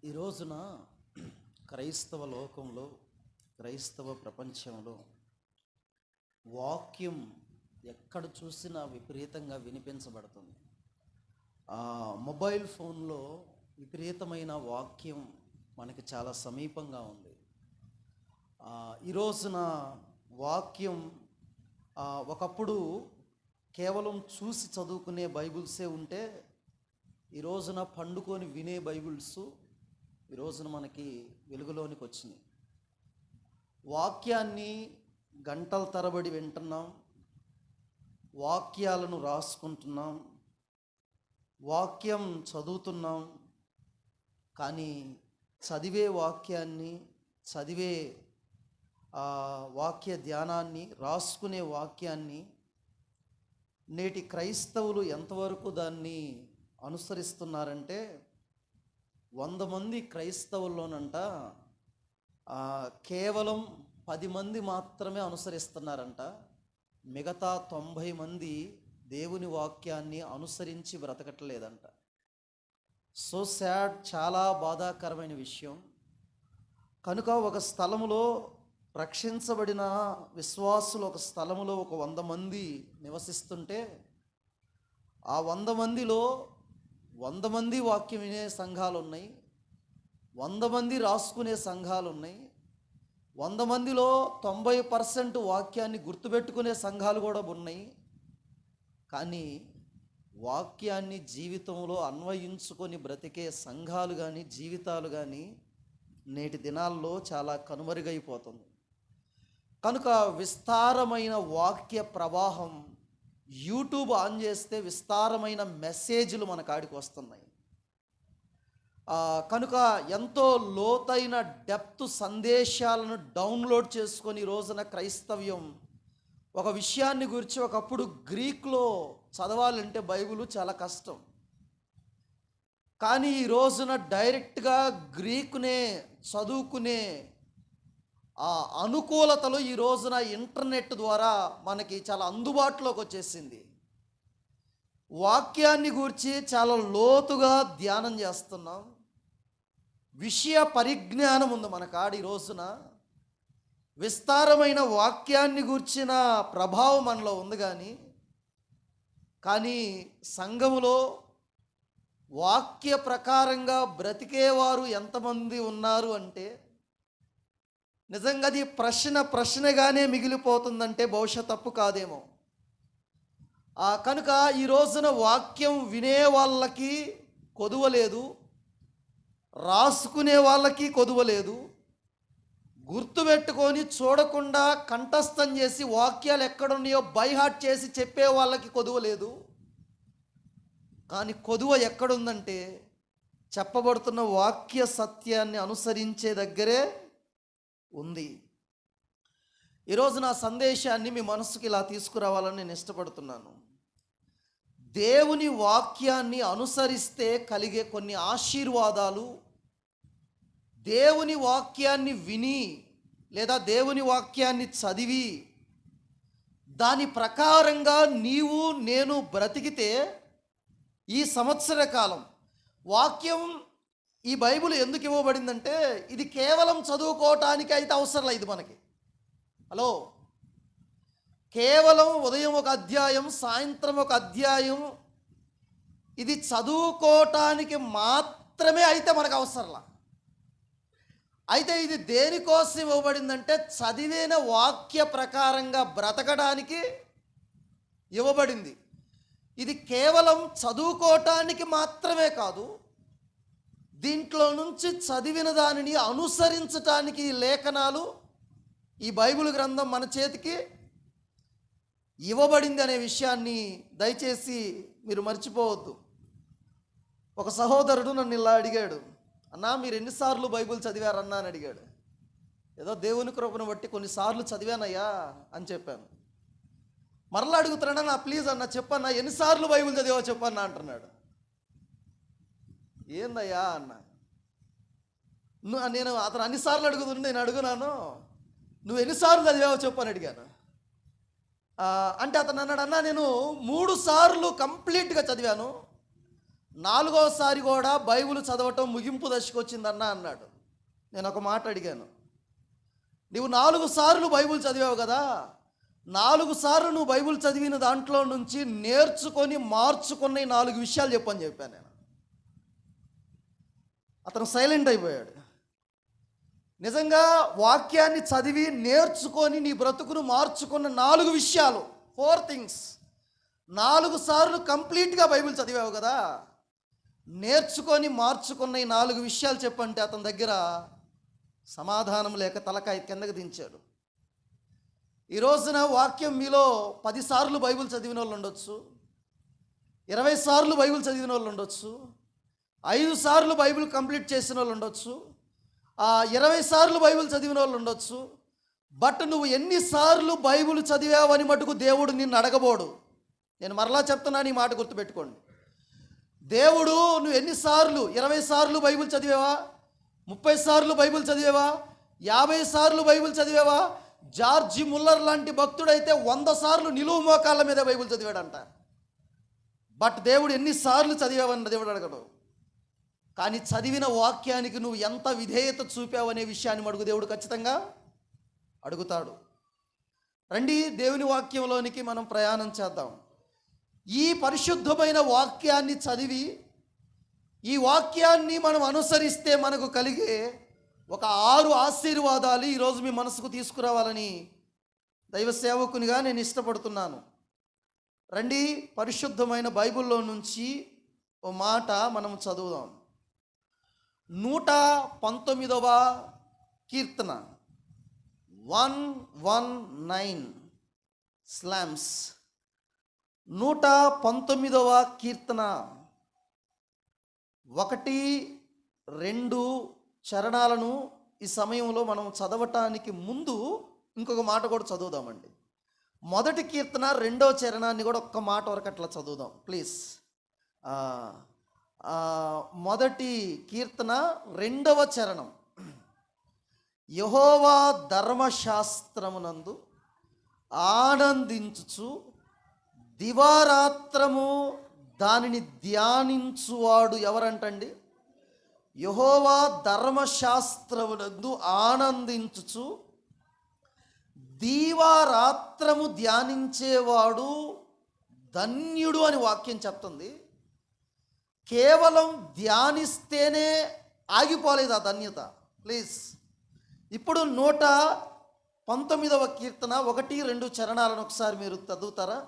ఈ రోజున క్రైస్తవ లోకంలో, క్రైస్తవ ప్రపంచంలో వాక్యం ఎక్కడ చూసినా విపరీతంగా వినిపించబడుతుంది. మొబైల్ ఫోన్లో విపరీతమైన వాక్యం మనకి చాలా సమీపంగా ఉంది. ఈ రోజున వాక్యం ఒకప్పుడు కేవలం చూసి చదువుకునే బైబిల్సే ఉంటే, ఈ రోజున పండుకొని వినే బైబిల్స్ ఈ రోజున మనకి వెలుగులోనికి వచ్చినాయి. వాక్యాన్ని గంటల తరబడి వింటున్నాం, వాక్యాలను రాసుకుంటున్నాం, వాక్యం చదువుతున్నాం. కానీ చదివే వాక్యాన్ని, చదివే వాక్య ధ్యానాన్ని, రాసుకునే వాక్యాన్ని నేటి క్రైస్తవులు ఎంతవరకు దాన్ని అనుసరిస్తున్నారంటే, 100 మంది క్రైస్తవుల్లోనంట కేవలం 10 మంది మాత్రమే అనుసరిస్తున్నారంట. మిగతా 90 మంది దేవుని వాక్యాన్ని అనుసరించి బ్రతకట్లేదంట. సో సాడ్, చాలా బాధాకరమైన విషయం. కనుక ఒక స్థలములో రక్షించబడిన విశ్వాసులు ఒక స్థలములో ఒక 100 మంది నివసిస్తుంటే, ఆ 100 మందిలో 100 మంది వాక్యం వినే సంఘాలు ఉన్నాయి, 100 మంది రాసుకునే సంఘాలు ఉన్నాయి, 100 మందిలో 90% వాక్యాన్ని గుర్తుపెట్టుకునే సంఘాలు కూడా ఉన్నాయి. కానీ వాక్యాన్ని జీవితంలో అన్వయించుకొని బ్రతికే సంఘాలు కానీ, జీవితాలు కానీ నేటి దినాల్లో చాలా కనుమరుగైపోతుంది. కనుక విస్తారమైన వాక్య ప్రవాహం, యూట్యూబ్ ఆన్ చేస్తే విస్తారమైన మెసేజ్లు మన కాడికి వస్తున్నాయి. కనుక ఎంతో లోతైన డెప్త్ సందేశాలను డౌన్లోడ్ చేసుకొని ఈ రోజున క్రైస్తవ్యం ఒక విషయాన్ని గురించి ఒకప్పుడు గ్రీక్లో చదవాలంటే బైబిల్ చాలా కష్టం. కానీ ఈ రోజున డైరెక్ట్గా గ్రీకునే చదువుకునే ఆ అనుకూలతలు ఈ రోజున ఇంటర్నెట్ ద్వారా మనకి చాలా అందుబాటులోకి వచ్చేసింది. వాక్యాన్ని గూర్చి చాలా లోతుగా ధ్యానం చేస్తున్నాం. విషయ పరిజ్ఞానం ఉంది మన కాడ. ఈ రోజున విస్తారమైన వాక్యాన్ని గూర్చిన ప్రభావం మనలో ఉంది. కానీ సంఘములో వాక్య ప్రకారంగా బ్రతికేవారు ఎంతమంది ఉన్నారు అంటే, నిజంగా అది ప్రశ్నగానే మిగిలిపోతుందంటే బహుశా తప్పు కాదేమో. కనుక ఈ రోజున వాక్యం వినే వాళ్ళకి కొదువలేదు, రాసుకునే వాళ్ళకి కొదువలేదు, గుర్తుపెట్టుకొని చూడకుండా కంఠస్థం చేసి వాక్యాలు ఎక్కడున్నాయో బైహార్ట్ చేసి చెప్పే వాళ్ళకి కొదువలేదు. కానీ కొదువ ఎక్కడుందంటే, చెప్పబడుతున్న వాక్య సత్యాన్ని అనుసరించే దగ్గరే ఉంది. ఈరోజు నా సందేశాన్ని మీ మనసుకి ఇలా తీసుకురావాలని నేను ఇష్టపడుతున్నాను. దేవుని వాక్యాన్ని అనుసరిస్తే కలిగే కొన్ని ఆశీర్వాదాలు, దేవుని వాక్యాన్ని విని లేదా దేవుని వాక్యాన్ని చదివి దాని ప్రకారంగా నీవు నేను బ్రతికితే, ఈ సంవత్సర కాలం వాక్యం, ఈ బైబిల్ ఎందుకు ఇవ్వబడిందంటే, ఇది కేవలం చదువుకోవటానికి అయితే అవసరం లేదు మనకి. హలో, కేవలం ఉదయం ఒక అధ్యాయం, సాయంత్రం ఒక అధ్యాయం, ఇది చదువుకోవటానికి మాత్రమే అయితే మనకు అవసరంలా. అయితే ఇది దేనికోసం ఇవ్వబడిందంటే, చదివిన వాక్య ప్రకారంగా బ్రతకడానికి ఇవ్వబడింది. ఇది కేవలం చదువుకోవటానికి మాత్రమే కాదు, దీంట్లో నుంచి చదివిన దానిని అనుసరించటానికి ఈ లేఖనాలు, ఈ బైబిల్ గ్రంథం మన చేతికి ఇవ్వబడింది అనే విషయాన్ని దయచేసి మీరు మర్చిపోవద్దు. ఒక సహోదరుడు నన్ను ఇలా అడిగాడు, అన్నా మీరు ఎన్నిసార్లు బైబిల్ చదివారన్నా అని అడిగాడు. ఏదో దేవుని కృపను బట్టి కొన్నిసార్లు చదివానయ్యా అని చెప్పాను. మరలా అడుగుతున్నాడా, నా ప్లీజ్ అన్న చెప్పన్నా, ఎన్నిసార్లు బైబిల్ చదివావో చెప్పన్నా అంటున్నాడు. ఏందయ్యా అన్న, నేను అతను అన్నిసార్లు అడుగుతుంటే నేను అడుగున్నాను, నువ్వు ఎన్నిసార్లు చదివావో చెప్పని అడిగాను. అంటే అతను అన్నాడు, అన్నా నేను 3 సార్లు కంప్లీట్గా చదివాను, 4వసారి కూడా బైబిల్ చదవటం ముగింపు దశకు వచ్చిందన్న అన్నాడు. నేను ఒక మాట అడిగాను, నువ్వు 4 సార్లు బైబిల్ చదివావు కదా, 4 సార్లు నువ్వు బైబిల్ చదివిన దాంట్లో నుంచి నేర్చుకొని మార్చుకున్న 4 విషయాలు చెప్పని చెప్పాను నేను. అతను సైలెంట్ అయిపోయాడు. నిజంగా వాక్యాన్ని చదివి నేర్చుకొని నీ బ్రతుకును మార్చుకున్న 4 విషయాలు, 4 థింగ్స్. 4 సార్లు కంప్లీట్గా బైబిల్ చదివావు కదా, నేర్చుకొని మార్చుకున్న ఈ 4 విషయాలు చెప్పంటే అతని దగ్గర సమాధానం లేక తలకాయ కిందకి దించాడు. ఈ రోజున వాక్యం మీలో 10 సార్లు బైబిల్ చదివిన వాళ్ళు ఉండొచ్చు, 20 సార్లు బైబిల్ చదివిన వాళ్ళు ఉండొచ్చు, 5 సార్లు బైబిల్ కంప్లీట్ చేసిన వాళ్ళు ఉండొచ్చు, 20 సార్లు బైబిల్ చదివిన వాళ్ళు ఉండొచ్చు. బట్ నువ్వు ఎన్నిసార్లు బైబిల్ చదివావని మటుకు దేవుడు నిన్ను అడగబోడు. నేను మరలా చెప్తున్నాను, ఈ మాట గుర్తుపెట్టుకోండి. దేవుడు నువ్వు ఎన్నిసార్లు, 20 సార్లు బైబిల్ చదివావా, 30 సార్లు బైబిల్ చదివావా, 50 సార్లు బైబిల్ చదివావా? జార్జి ముల్లర్ లాంటి భక్తుడైతే 100 సార్లు నిలువు మోకాళ్ళ మీద బైబిల్ చదివాడంట. బట్ దేవుడు ఎన్నిసార్లు చదివావని దేవుడు అడగడు. కానీ చదివిన వాక్యానికి నువ్వు ఎంత విధేయత చూపావనే విషయాన్ని మడుగు దేవుడు ఖచ్చితంగా అడుగుతాడు. రండి, దేవుని వాక్యంలోనికి మనం ప్రయాణం చేద్దాం. ఈ పరిశుద్ధమైన వాక్యాన్ని చదివి ఈ వాక్యాన్ని మనం అనుసరిస్తే మనకు కలిగే ఒక 6 ఆశీర్వాదాలు ఈరోజు మీ మనసుకు తీసుకురావాలని దైవ సేవకునిగా నేను ఇష్టపడుతున్నాను. రండి, పరిశుద్ధమైన బైబిల్లో నుంచి ఓ మాట మనం చదువుదాం. 119వ కీర్తన 119 స్లామ్స్. 119వ కీర్తన 1-2 చరణాలను ఈ సమయంలో మనం చదవటానికి ముందు ఇంకొక మాట కూడా చదువుదామండి. మొదటి కీర్తన 2వ చరణాన్ని కూడా ఒక్క మాట వరకు అట్లా చదువుదాం ప్లీజ్. మొదటి కీర్తన 2వ చరణం. యెహోవా ధర్మశాస్త్రమునందు ఆనందించుచు దివారాత్రము దానిని ధ్యానించువాడు ఎవరంటండి? యెహోవా ధర్మశాస్త్రమునందు ఆనందించుచు దీవారాత్రము ధ్యానించేవాడు ధన్యుడు అని వాక్యం చెప్తుంది. కేవలం ధ్యానిస్తేనే ఆగిపోలేదు ఆ ధన్యత. ప్లీజ్, ఇప్పుడు 119వ కీర్తన 1-2 చరణాలను ఒకసారి మీరు చదువుతారా?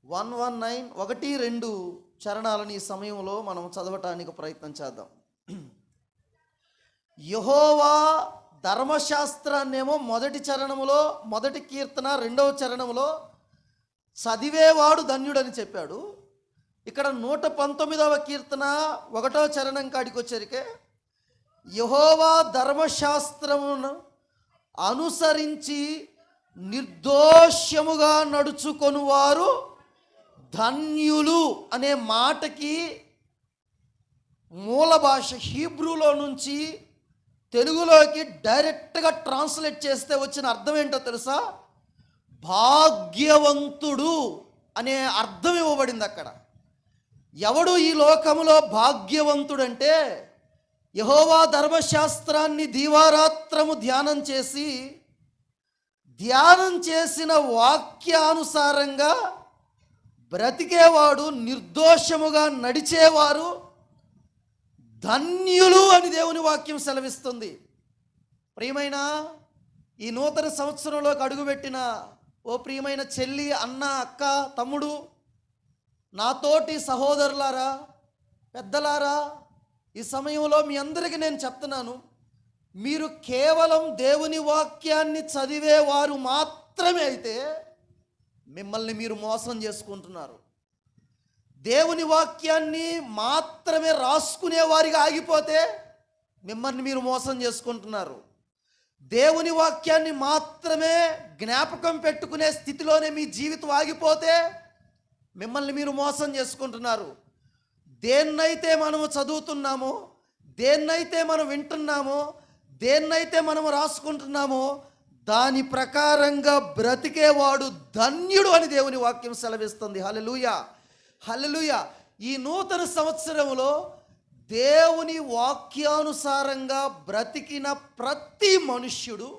119 1-2 చరణాలను ఈ సమయంలో మనం చదవటానికి ప్రయత్నం చేద్దాం. యెహోవా ధర్మశాస్త్రాన్నేమో మొదటి చరణములో, మొదటి కీర్తన 2వ చరణములో చదివేవాడు ధన్యుడని చెప్పాడు. ఇక్కడ 119వ కీర్తన 1వ చరణం కాడికి వచ్చేరికే యెహోవా ధర్మశాస్త్రమును అనుసరించి నిర్దోషముగా నడుచుకొనువారు ధన్యులు అనే మాటకి మూల భాష హీబ్రూలో నుంచి తెలుగులోకి డైరెక్ట్గా ట్రాన్స్లేట్ చేస్తే వచ్చిన అర్థం ఏంటో తెలుసా? భాగ్యవంతుడు అనే అర్థం ఇవ్వబడింది అక్కడ. ఎవడు ఈ లోకములో భాగ్యవంతుడంటే యెహోవా ధర్మశాస్త్రాన్ని దీవారాత్రము ధ్యానం చేసి ధ్యానం చేసిన వాక్యానుసారంగా బ్రతికేవాడు, నిర్దోషముగా నడిచేవారు ధన్యులు అని దేవుని వాక్యం సెలవిస్తుంది. ప్రియమైన ఈ నూతన సంవత్సరంలోకి అడుగుపెట్టిన ఓ ప్రియమైన చెల్లి, అన్న, అక్క, తమ్ముడు, నాతోటి సహోదరులారా, పెద్దలారా, ఈ సమయంలో మీ అందరికీ నేను చెప్తున్నాను, మీరు కేవలం దేవుని వాక్యాన్ని చదివేవారు మాత్రమే అయితే మిమ్మల్ని మీరు మోసం చేసుకుంటున్నారు. దేవుని వాక్యాన్ని మాత్రమే రాసుకునే వారిగా ఆగిపోతే మిమ్మల్ని మీరు మోసం చేసుకుంటున్నారు. దేవుని వాక్యాన్ని మాత్రమే జ్ఞాపకం పెట్టుకునే స్థితిలోనే మీ జీవితం ఆగిపోతే మిమ్మల్ని మీరు మోసం చేసుకుంటున్నారు. దేన్నైతే మనము చదువుతున్నామో, దేన్నైతే మనం వింటున్నామో, దేన్నైతే మనము రాసుకుంటున్నామో దాని ప్రకారంగా బ్రతికేవాడు ధన్యుడు అని దేవుని వాక్యం సెలవిస్తుంది. హల్లెలూయా, హల్లెలూయా. ఈ నూతన సంవత్సరంలో దేవుని వాక్యానుసారంగా బ్రతికిన ప్రతి మనుష్యుడు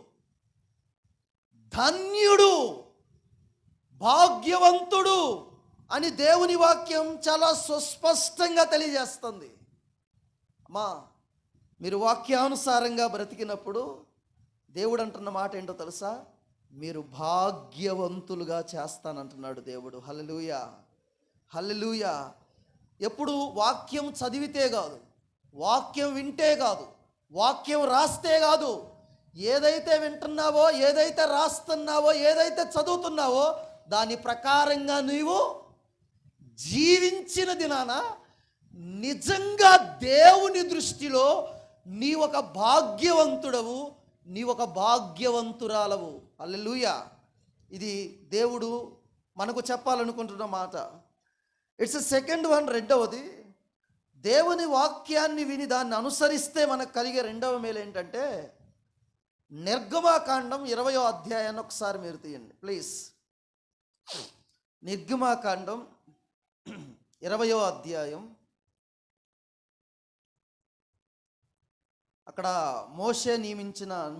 ధన్యుడు, భాగ్యవంతుడు అని దేవుని వాక్యం చాలా సుస్పష్టంగా తెలియజేస్తుంది. అమ్మా, మీరు వాక్యానుసారంగా బ్రతికినప్పుడు దేవుడు అంటున్న మాట ఏంటో తెలుసా? మీరు భాగ్యవంతులుగా చేస్తానంటున్నాడు దేవుడు. హల్లెలూయా, హల్లెలూయా. ఎప్పుడు వాక్యం చదివితే కాదు, వాక్యం వింటే కాదు, వాక్యం రాస్తే కాదు, ఏదైతే వింటున్నావో, ఏదైతే రాస్తున్నావో, ఏదైతే చదువుతున్నావో దాని ప్రకారంగా నీవు జీవించిన దినాన నిజంగా దేవుని దృష్టిలో నీ ఒక భాగ్యవంతుడవు, నీ ఒక భాగ్యవంతురాలవు. హల్లెలూయా. ఇది దేవుడు మనకు చెప్పాలనుకుంటున్న మాట. It's second one. రెండవది, దేవుని వాక్యాన్ని విని దాన్ని అనుసరిస్తే మనకు కలిగే రెండవ మేలు ఏంటంటే, నిర్గమాకాండం 20వ అధ్యాయాన్ని ఒకసారి మీరు తీయండి ప్లీజ్. నిర్గమాకాండం 20వ అధ్యాయం. అక్కడ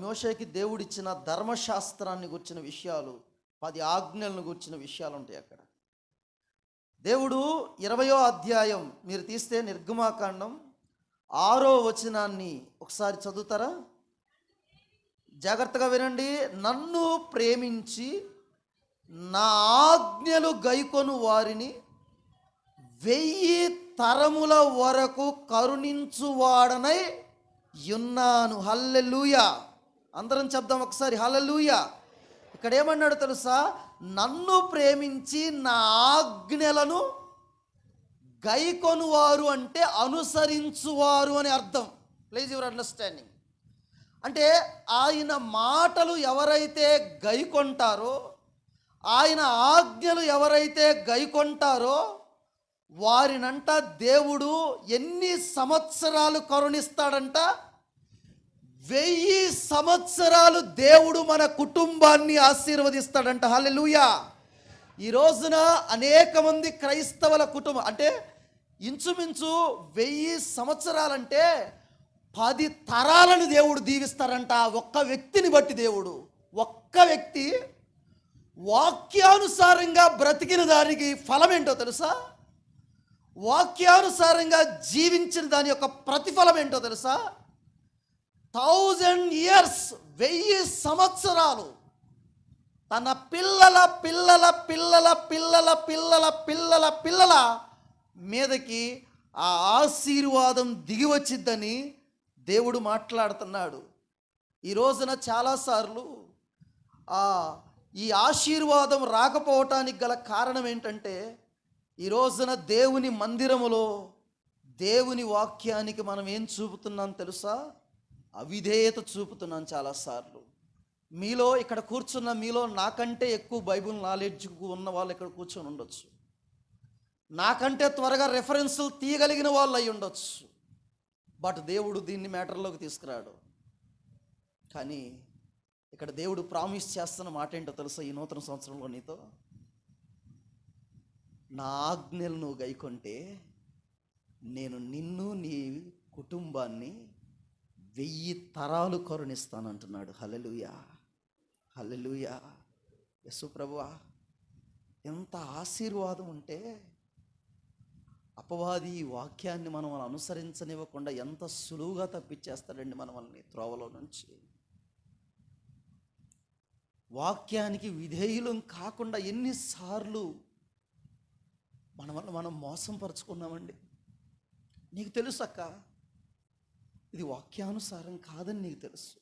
మోషేకి దేవుడిచ్చిన ధర్మశాస్త్రాన్ని గుర్చిన విషయాలు, 10 ఆజ్ఞలను గుర్చిన విషయాలు ఉంటాయి అక్కడ. దేవుడు 20వ అధ్యాయం మీరు తీస్తే నిర్గమాకాండం 6వ వచనాన్ని ఒకసారి చదువుతారా? జాగ్రత్తగా వినండి. నన్ను ప్రేమించి నా ఆజ్ఞలు గైకొను వారిని 1000 తరముల వరకు కరుణించువాడనై యున్నాను. హల్లెలూయా. అందరం చెప్దాం ఒకసారి, హల్లెలూయా. ఇక్కడ ఏమన్నాడు తెలుసా? నన్ను ప్రేమించి నా ఆజ్ఞలను గైకొనువారు అంటే అనుసరించువారు అని అర్థం. Please your understanding. అంటే ఆయన మాటలు ఎవరైతే గైకొంటారో, ఆయన ఆజ్ఞలు ఎవరైతే గైకొంటారో వారినంట దేవుడు ఎన్ని సంవత్సరాలు కరుణిస్తాడంట? 1000 సంవత్సరాలు దేవుడు మన కుటుంబాన్ని ఆశీర్వదిస్తాడంట. హల్లెలూయా. ఈ రోజున అనేక మంది క్రైస్తవుల కుటుంబం అంటే ఇంచుమించు 1000 సంవత్సరాలంటే 10 తరాలను దేవుడు దీవిస్తారంట. ఒక్క వ్యక్తిని బట్టి దేవుడు, ఒక్క వ్యక్తి వాక్యానుసారంగా బ్రతికిన దానికి ఫలం ఏంటో తెలుసా? వాక్యానుసారంగా జీవించిన దాని యొక్క ప్రతిఫలం ఏంటో తెలుసా? 1000 years, 1000 సంవత్సరాలు తన పిల్లల పిల్లల పిల్లల పిల్లల పిల్లల పిల్లల పిల్లల మీదకి ఆ ఆశీర్వాదం దిగి వచ్చిద్దని దేవుడు మాట్లాడుతున్నాడు. ఈ రోజున చాలాసార్లు ఈ ఆశీర్వాదం రాకపోవటానికి గల కారణం ఏంటంటే, ఈ రోజున దేవుని మందిరములో దేవుని వాక్యానికి మనం ఏం చూపుతున్నాం తెలుసా? అవిధేయత చూపుతున్నాం చాలాసార్లు. మీలో ఇక్కడ కూర్చున్న మీలో నాకంటే ఎక్కువ బైబిల్ నాలెడ్జ్ ఉన్న వాళ్ళు ఇక్కడ కూర్చొని ఉండొచ్చు, నాకంటే త్వరగా రెఫరెన్సులు తీయగలిగిన వాళ్ళు అయి ఉండొచ్చు. బట్ దేవుడు దీన్ని మ్యాటర్లోకి తీసుకురాడు. కానీ ఇక్కడ దేవుడు ప్రామిస్ చేస్తున్న మాట ఏంటో తెలుసా? ఈ నూతన సంవత్సరంలో నీతో, నా ఆజ్ఞలు నువ్వు గైకొంటే నేను నిన్ను నీ కుటుంబాన్ని 1000 తరాలు కరుణిస్తానంటున్నాడు. హల్లెలూయా, హల్లెలూయా. యేసు ప్రభువా, ఎంత ఆశీర్వాదం ఉంటే అపవాది ఈ వాక్యాన్ని మనం అనుసరించనివ్వకుండా ఎంత సులువుగా తప్పించేస్తాడండి మనల్ని త్రోవలో నుంచి. వాక్యానికి విధేయులం కాకుండా ఎన్నిసార్లు మనం మోసం పరుచుకున్నామండి. నీకు తెలుసు అక్క, ఇది వాక్యానుసారం కాదని నీకు తెలుసు,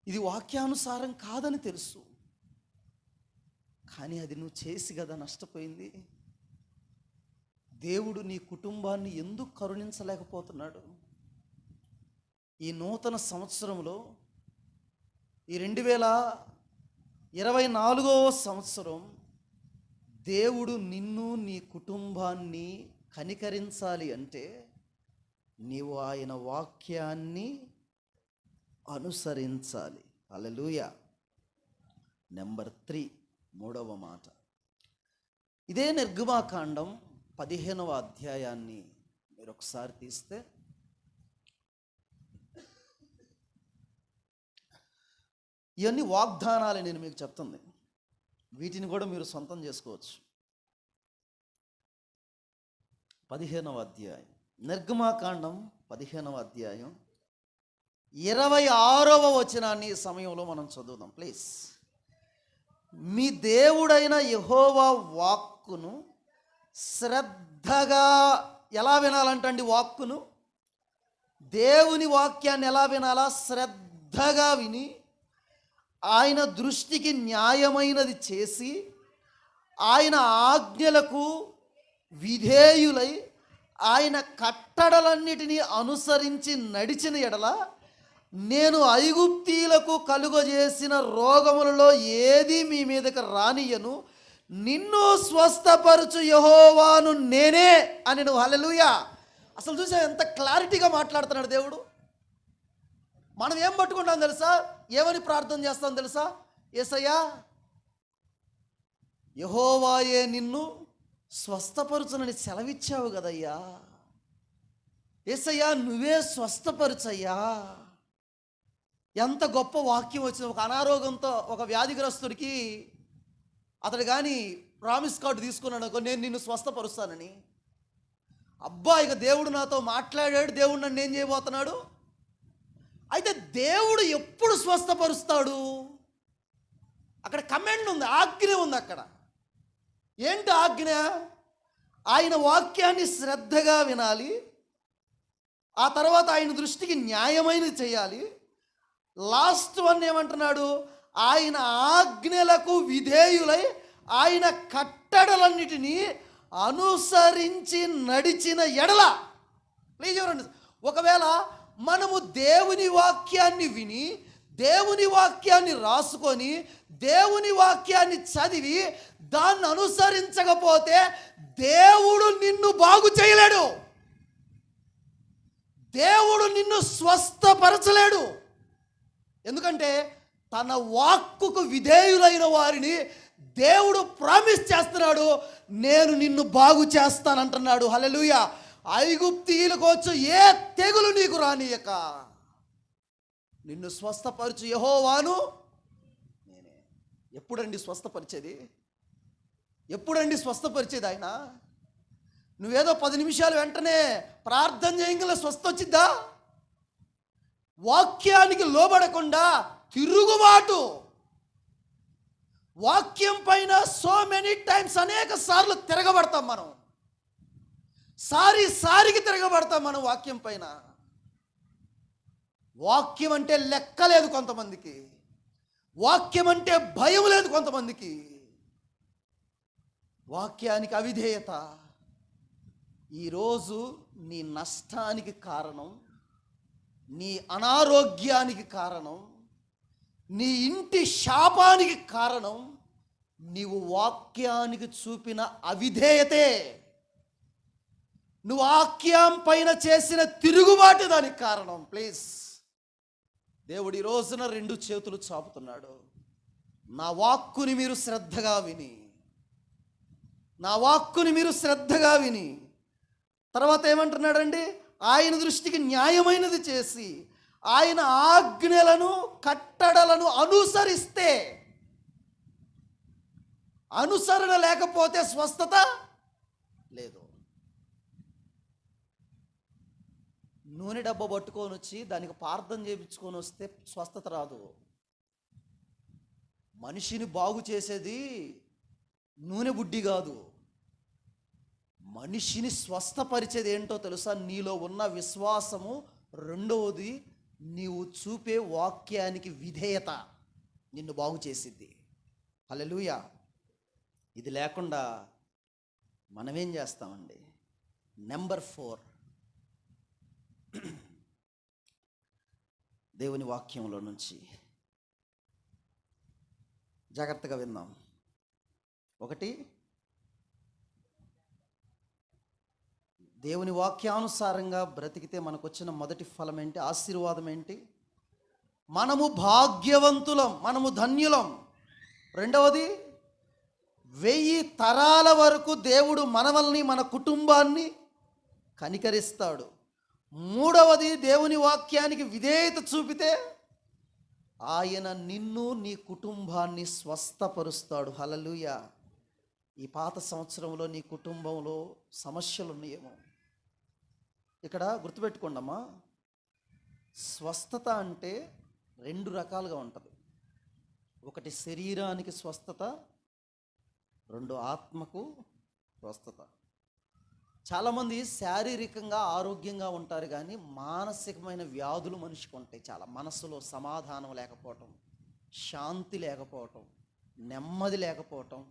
ఇది వాక్యానుసారం కాదని తెలుసు, కానీ అది నువ్వు చేసి కదా నష్టపోయింది. దేవుడు నీ కుటుంబాన్ని ఎందుకు కరుణించలేకపోతున్నాడు? ఈ నూతన సంవత్సరంలో, ఈ 2024వ సంవత్సరం దేవుడు నిన్ను నీ కుటుంబాన్ని కనికరించాలి అంటే నీవు ఆయన వాక్యాన్ని అనుసరించాలి. హల్లెలూయా. నెంబర్ 3, 3వ మాట, ఇదే నిర్గమాకాండం 15వ అధ్యాయాన్ని మీరు ఒకసారి తీస్తే, ఇవన్నీ వాగ్దానాలు నేను మీకు చెప్తుంది, వీటిని కూడా మీరు సొంతం చేసుకోవచ్చు. 15వ అధ్యాయం, నిర్గమాకాండం 15వ అధ్యాయం 26వ వచనాన్ని ఈ సమయంలో మనం చదువుదాం ప్లీజ్. మీ దేవుడైన యెహోవా వాక్కును శ్రద్ధగా ఎలా వినాలంటండి? వాక్కును, దేవుని వాక్యాన్ని ఎలా వినాలా? శ్రద్ధగా విని ఆయన దృష్టికి న్యాయమైనది చేసి ఆయన ఆజ్ఞలకు విధేయులై ఆయన కట్టడలన్నిటినీ అనుసరించి నడిచిన ఎడల నేను ఐగుప్తీయులకు కలుగజేసిన రోగములలో ఏది మీ మీదకి రానియను, నిన్ను స్వస్థపరచు యెహోవాను నేనే అని. నువ్వు హల్లెలూయా. అసలు చూసా ఎంత క్లారిటీగా మాట్లాడుతున్నాడు దేవుడు. మనం ఏం పట్టుకుంటాం తెలుసా? ఏమని ప్రార్థన చేస్తాం తెలుసా? యేసయ్యా, యెహోవాయే నిన్ను స్వస్థపరచునని సెలవిచ్చావు కదయ్యా, యేసయ్యా నువ్వే స్వస్థపరచయ్యా. ఎంత గొప్ప వాక్యం వచ్చింది. ఒక అనారోగ్యంతో ఒక వ్యాధిగ్రస్తుడికి అతడు కానీ ప్రామిస్ కార్డు తీసుకున్నాడు అనుకో, నేను నిన్ను స్వస్థపరుస్తానని. అబ్బా, ఇక దేవుడు నాతో మాట్లాడాడు, దేవుడు నన్ను ఏం చేయబోతున్నాడు? అయితే దేవుడు ఎప్పుడు స్వస్థపరుస్తాడు? అక్కడ కమాండ్ ఉంది, ఆజ్ఞ ఉంది. అక్కడ ఏంటి ఆజ్ఞ? ఆయన వాక్యాన్ని శ్రద్ధగా వినాలి, ఆ తర్వాత ఆయన దృష్టికి న్యాయమైనది చేయాలి. లాస్ట్ వన్ ఏమంటున్నాడు? ఆయన ఆజ్ఞలకు విధేయులై ఆయన కట్టడలన్నిటినీ అనుసరించి నడిచిన ఎడల. ప్లీజ్ ఎవరండి, ఒకవేళ మనము దేవుని వాక్యాన్ని విని దేవుని వాక్యాన్ని రాసుకొని దేవుని వాక్యాన్ని చదివి దాన్ని అనుసరించకపోతే దేవుడు నిన్ను బాగు చేయలేడు, దేవుడు నిన్ను స్వస్థపరచలేడు. ఎందుకంటే తన వాక్కుకు విధేయులైన వారిని దేవుడు ప్రామిస్ చేస్తున్నాడు, నేను నిన్ను బాగు చేస్తానంటున్నాడు. హల్లెలూయా. ఐగుప్తీయులకు వచ్చు ఏ తెగులు నీకు రానియక నిన్ను స్వస్థపరచు యెహోవాను నేనే. ఎప్పుడండి స్వస్థపరిచేది? ఎప్పుడండి స్వస్థపరిచేది ఆయన? నువ్వేదో 10 నిమిషాలు వెంటనే ప్రార్థన చేయగల స్వస్థ వచ్చిద్దా? వాక్యానికి లోబడకుండా తిరుగుబాటు, వాక్యం పైన సో మెనీ టైమ్స్ అనేక సార్లు తిరగబడతాం మనం. సారికి తిరగబడతాం మనం వాక్యం పైన. వాక్యం అంటే లెక్క లేదు కొంతమందికి, వాక్యం అంటే భయం లేదు కొంతమందికి. వాక్యానికి అవిధేయత ఈరోజు నీ నష్టానికి కారణం, నీ అనారోగ్యానికి కారణం, నీ ఇంటి శాపానికి కారణం నీవు వాక్యానికి చూపిన అవిధేయతే. నువ్వు వాక్యం పైన చేసిన తిరుగుబాటు దానికి కారణం. ప్లీజ్, దేవుడు ఈ రోజున 2 చేతులు చాపుతున్నాడు. నా వాక్కుని మీరు శ్రద్ధగా విని, నా వాక్కుని మీరు శ్రద్ధగా విని, తర్వాత ఏమంటున్నాడండి? ఆయన దృష్టికి న్యాయమైనది చేసి ఆయన ఆజ్ఞలను కట్టడలను అనుసరిస్తే. అనుసరణ లేకపోతే స్వస్థత లేదు. నూనె డబ్బా పట్టుకొని వచ్చి దానికి ప్రార్థన చేయించుకొని వస్తే స్వస్థత రాదు. మనిషిని బాగు చేసేది నూనె బుడ్డి కాదు. మనిషిని స్వస్థపరిచేది ఏంటో తెలుసా? నీలో ఉన్న విశ్వాసము. రెండవది, నీవు చూపే వాక్యానికి విధేయత నిన్ను బాగు చేసిద్ది. హల్లెలూయా. ఇది లేకుండా మనమేం చేస్తామండి? నెంబర్ 4, దేవుని వాక్యంలో నుంచి జాగ్రత్తగా విందాం. 1, దేవుని వాక్యానుసారంగా బ్రతికితే మనకు వచ్చిన మొదటి ఫలం ఏంటి? ఆశీర్వాదం ఏంటి? మనము భాగ్యవంతులం, మనము ధన్యులం. రెండవది, 1000 తరాల వరకు దేవుడు మనవల్ని, మన కుటుంబాన్ని కనికరిస్తాడు. మూడవది, దేవుని వాక్యానికి విధేయత చూపితే ఆయన నిన్ను, నీ కుటుంబాన్ని స్వస్థపరుస్తాడు. హల్లెలూయా. ఈ పాత సంవత్సరంలో నీ కుటుంబంలో సమస్యలు ఉన్నాయేమో. ఇక్కడ గుర్తుపెట్టుకోండమ్మా, స్వస్థత అంటే 2 రకాలుగా ఉంటుంది. ఒకటి శరీరానికి స్వస్థత, 2 ఆత్మకు స్వస్థత. చాలామంది శారీరకంగా ఆరోగ్యంగా ఉంటారు, కానీ మానసికమైన వ్యాధులు మనిషికి ఉంటాయి. చాలా మనసులో సమాధానం లేకపోవటం, శాంతి లేకపోవటం, నెమ్మది లేకపోవటం,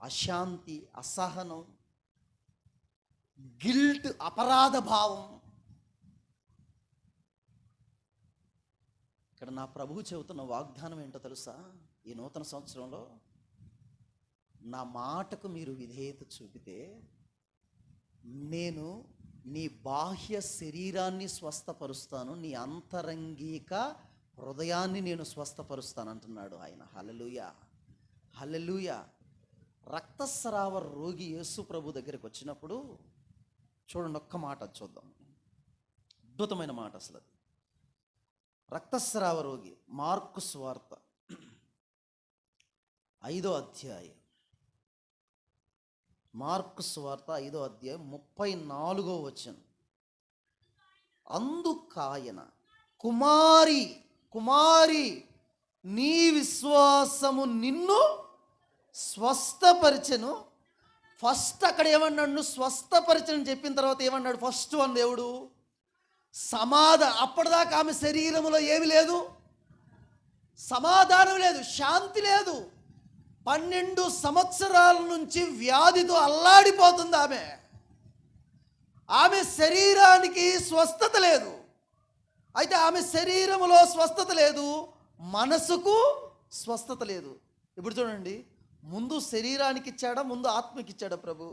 అశాంతి, అసహనం, గిల్ట్, అపరాధ భావం. ఇక్కడ నా ప్రభువు చెబుతున్న వాగ్దానం ఏంటో తెలుసా? ఈ నూతన సంవత్సరంలో నా మాటకు మీరు విధేయత చూపితే నేను నీ బాహ్య శరీరాన్ని స్వస్థపరుస్తాను, నీ అంతరంగిక హృదయాన్ని నేను స్వస్థపరుస్తాను అంటున్నాడు ఆయన. హల్లెలూయా, హల్లెలూయా. రక్తస్రావ రోగి యేసు ప్రభు దగ్గరికి వచ్చినప్పుడు చూడండి, ఒక్క మాట చూద్దాం. అద్భుతమైన మాట అసలు అది. రక్తస్రావ రోగి, మార్కు సువార్త 5వ అధ్యాయం, మార్కు సువార్త 5వ అధ్యాయం 34వ వచనం. అందుకాయన, కుమారి కుమారి, నీ విశ్వాసము నిన్ను స్వస్థపరిచెను. ఫస్ట్ అక్కడ ఏమన్నాడు? స్వస్థపరిచని చెప్పిన తర్వాత ఏమన్నాడు? ఫస్ట్ వన్ దేవుడు అప్పటిదాకా ఆమె శరీరంలో ఏమి లేదు, సమాధానం లేదు, శాంతి లేదు. 12 సంవత్సరాల నుంచి వ్యాధితో అల్లాడిపోతుంది ఆమె శరీరానికి స్వస్థత లేదు. అయితే ఆమె శరీరంలో స్వస్థత లేదు, మనసుకు స్వస్థత లేదు. ఇప్పుడు చూడండి, ముందు శరీరానికి ఇచ్చాడా, ముందు ఆత్మకి ఇచ్చాడా ప్రభు?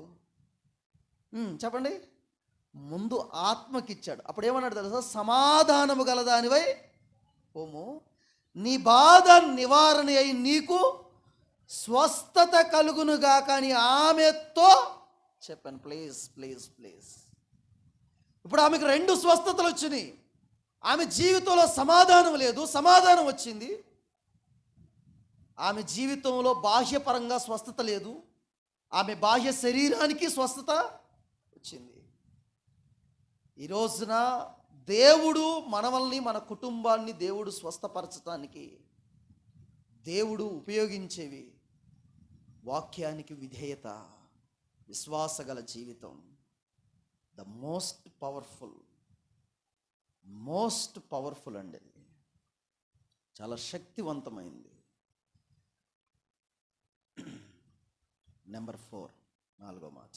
చెప్పండి. ముందు ఆత్మకి ఇచ్చాడు. అప్పుడు ఏమన్నాడు తెలుసా? సమాధానము గలదానివై పోము, నీ బాధ నివారణ అయి నీకు స్వస్థత కలుగునుగా. కానీ ఆమెతో చెప్పాను, ప్లీజ్ ప్లీజ్ ప్లీజ్. ఇప్పుడు ఆమెకు 2 స్వస్థతలు వచ్చినాయి. ఆమె జీవితంలో సమాధానం లేదు, సమాధానం వచ్చింది. ఆమె జీవితంలో బాహ్యపరంగా స్వస్థత లేదు, ఆమె బాహ్య శరీరానికి స్వస్థత వచ్చింది. ఈ రోజున దేవుడు మనల్ని, మన కుటుంబాన్ని దేవుడు స్వస్థపరచడానికి దేవుడు ఉపయోగించేవి వాక్యానికి విధేయత, విశ్వాసగల జీవితం. ద మోస్ట్ పవర్ఫుల్ అండి, చాలా శక్తివంతమైంది. నెంబర్ 4, 4వ మాట.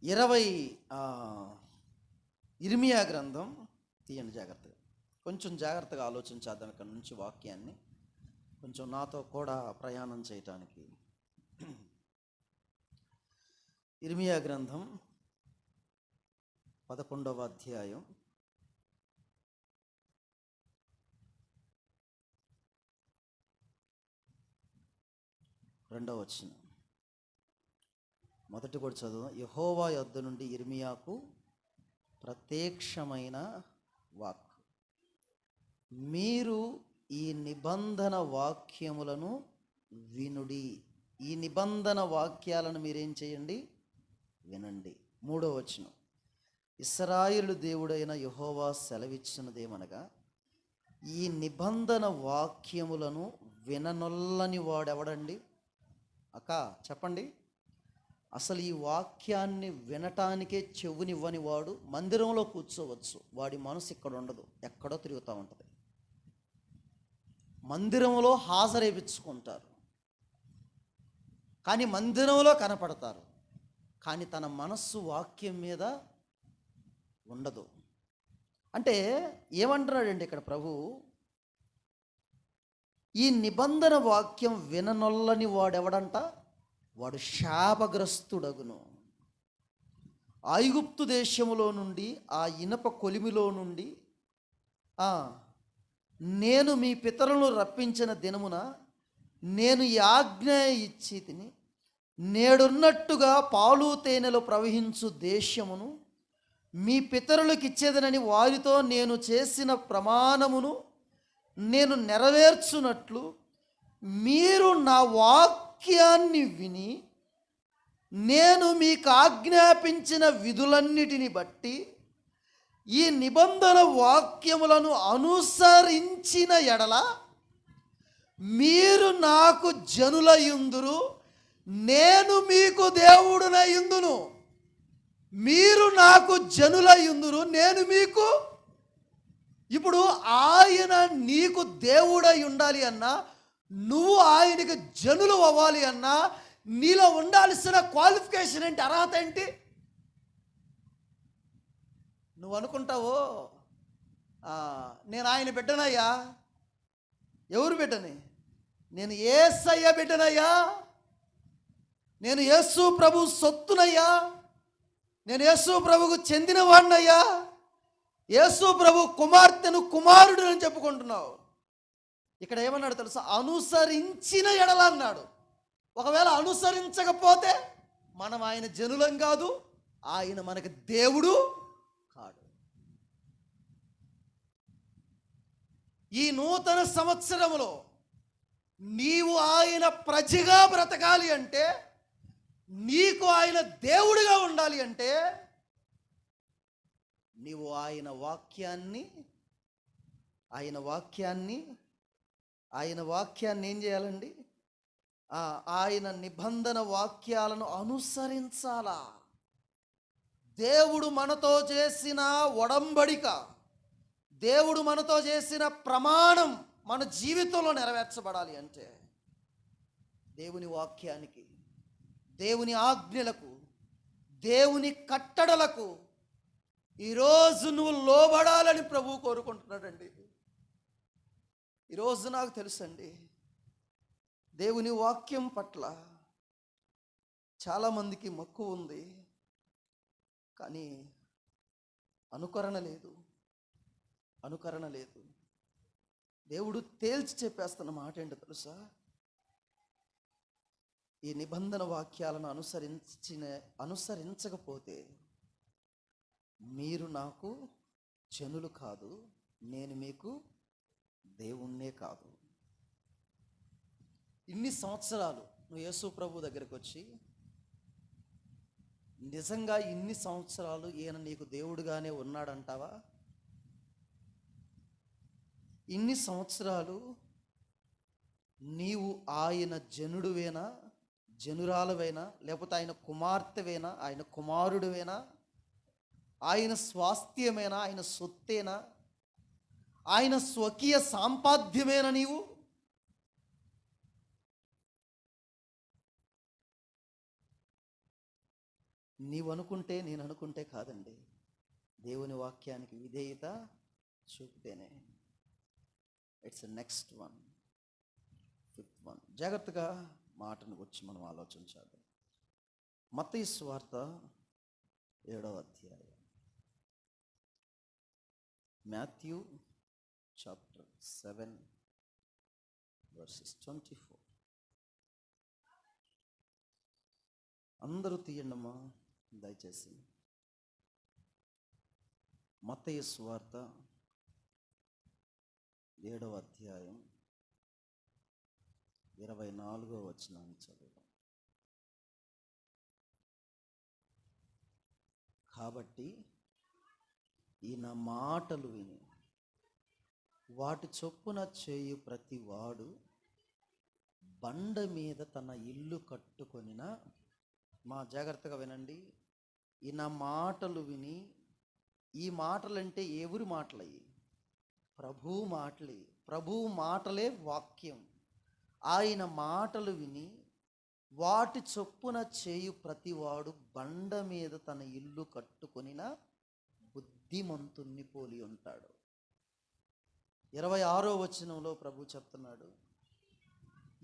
20 ఇర్మియా గ్రంథం తీయండి జాగ్రత్తగా. కొంచెం జాగ్రత్తగా ఆలోచించేద్దాం ఇక్కడ నుంచి వాక్యాన్ని, కొంచెం నాతో కూడా ప్రయాణం చేయటానికి. ఇర్మియా గ్రంథం 11వ అధ్యాయం 2వ వచనం. మొదటి కూడా చదువు. యెహోవా యొద్ద నుండి ఇర్మియాకు ప్రత్యక్షమైన వాక్. మీరు ఈ నిబంధన వాక్యములను వినుడి. ఈ నిబంధన వాక్యాలను మీరేం చేయండి? వినండి. 3వ వచనం. ఇశ్రాయేలు దేవుడైన యెహోవా సెలవిచ్చినదేమనగా, ఈ నిబంధన వాక్యములను విననొల్లని వాడెవడండి? అక్క చెప్పండి. అసలు ఈ వాక్యాన్ని వినటానికే చెవునివ్వని వాడు మందిరంలో కూర్చోవచ్చు, వాడి మనసు ఇక్కడ ఉండదు, ఎక్కడో తిరుగుతూ ఉంటుంది. మందిరంలో హాజరేపించుకుంటారు, కానీ మందిరంలో కనపడతారు, కానీ తన మనస్సు వాక్యం మీద ఉండదు. అంటే ఏమంటున్నాడండి ఇక్కడ ప్రభు? ఈ నిబంధన వాక్యం విననొల్లని వాడెవడంట? వాడు శాపగ్రస్తుడగును. ఐగుప్తు దేశములో నుండి, ఆ ఇనప కొలిమిలో నుండి నేను మీ పితరులను రప్పించిన దినమున నేను ఈ ఆజ్ఞ ఇచ్చి తిని నేడున్నట్టుగా పాలు తేనెలు ప్రవహించు దేశమును మీ పితరులకు ఇచ్చేదనని వారితో నేను చేసిన ప్రమాణమును నేను నెరవేర్చునట్లు మీరు నా వాక్యాన్ని విని నేను మీకు ఆజ్ఞాపించిన విధులన్నిటిని బట్టి ఈ నిబంధన వాక్యములను అనుసరించిన ఎడల మీరు నాకు జనులయుందురు, నేను మీకు దేవుడునయుందును. మీరు నాకు జనులయుందురు, నేను మీకు. ఇప్పుడు ఆయన నీకు దేవుడై ఉండాలి అన్నా, నువ్వు ఆయనకి జనులు అవ్వాలి అన్నా, నీలో ఉండాల్సిన క్వాలిఫికేషన్ ఏంటి, అర్హత ఏంటి? నువ్వు అనుకుంటావో నేను ఆయన బిడ్డనయ్యా. ఎవరు బిడ్డని? నేను యేసయ్య బిడ్డనయ్యా, నేను యేసు ప్రభు సొత్తునయ్యా, నేను యేసు ప్రభుకు చెందినవాడినయ్యా, యేసు ప్రభు కుమార్తెను కుమారుడు అని చెప్పుకుంటున్నావు. ఇక్కడ ఏమన్నాడు తెలుసా? అనుసరించిన ఎడల అన్నాడు. ఒకవేళ అనుసరించకపోతే మనం ఆయన జనులం కాదు, ఆయన మనకి దేవుడు కాడు. ఈ నూతన సంవత్సరములో నీవు ఆయన ప్రజగా బ్రతకాలి అంటే, నీకు ఆయన దేవుడిగా ఉండాలి అంటే, నీవు ఆయన వాక్యాన్ని ఏం చేయాలండి? ఆయన నిబంధన వాక్యాలను అనుసరించాలా. దేవుడు మనతో చేసిన ఒడంబడిక, దేవుడు మనతో చేసిన ప్రమాణం మన జీవితంలో నెరవేర్చబడాలి అంటే దేవుని వాక్యానికి, దేవుని ఆజ్ఞలకు, దేవుని కట్టడలకు ఈరోజు నువ్వు లోబడాలని ప్రభువు కోరుకుంటున్నాడండి. ఈరోజు నాకు తెలుసండి, దేవుని వాక్యం పట్ల చాలామందికి మక్కువ ఉంది, కానీ అనుకరణ లేదు. దేవుడు తేల్చి చెప్పేస్తున్న మాట ఏంటో తెలుసా? ఈ నిబంధన వాక్యాలను అనుసరించకపోతే మీరు నాకు జనులు కాదు, నేను మీకు దేవుణ్ణే కాదు. ఇన్ని సంవత్సరాలు నువ్వు యేసు ప్రభు దగ్గరికి వచ్చి నిజంగా ఇన్ని సంవత్సరాలు ఈయన నీకు దేవుడుగానే ఉన్నాడంటావా? ఇన్ని సంవత్సరాలు నీవు ఆయన జనుడువేనా, జనురాలువేనా, లేకపోతే ఆయన కుమార్తెవేనా, ఆయన కుమారుడువేనా, ఆయన స్వాస్థ్యమేనా, ఆయన సొత్తేనా, ఆయన స్వకీయ సాంపాద్యమేనా నీవు? నీవు అనుకుంటే, నేను అనుకుంటే కాదండి. దేవుని వాక్యానికి విధేయత చూపితేనే. It's next one, 5th one. జాగ్రత్తగా మాటను గురించి మనం ఆలోచించాలి. మత్తయి సువార్త 7వ అధ్యాయం, మాథ్యూ చాప్టర్ 7 verses 24. అందరూ తీయండమ్మా దయచేసి. మత్తయి సువార్త 7వ అధ్యాయం 24వ వచనాన్ని చదువుదాం. కాబట్టి ఈ నా మాటలు విని వాటి చొప్పున చేయు ప్రతి వాడు బండ మీద తన ఇల్లు కట్టుకొనిన. మా జాగ్రత్తగా వినండి. ఈ నా మాటలు విని, ఈ మాటలంటే ఎవరి మాటలయ్యి? ప్రభువు మాటలే. ప్రభువు మాటలే వాక్యం. ఆయన మాటలు విని వాటి చొప్పున చేయు ప్రతివాడు బండ మీద తన ఇల్లు కట్టుకొనిన బుద్ధిమంతుణ్ణి పోలి ఉంటాడు. 26వ వచనంలో ప్రభు చెప్తున్నాడు,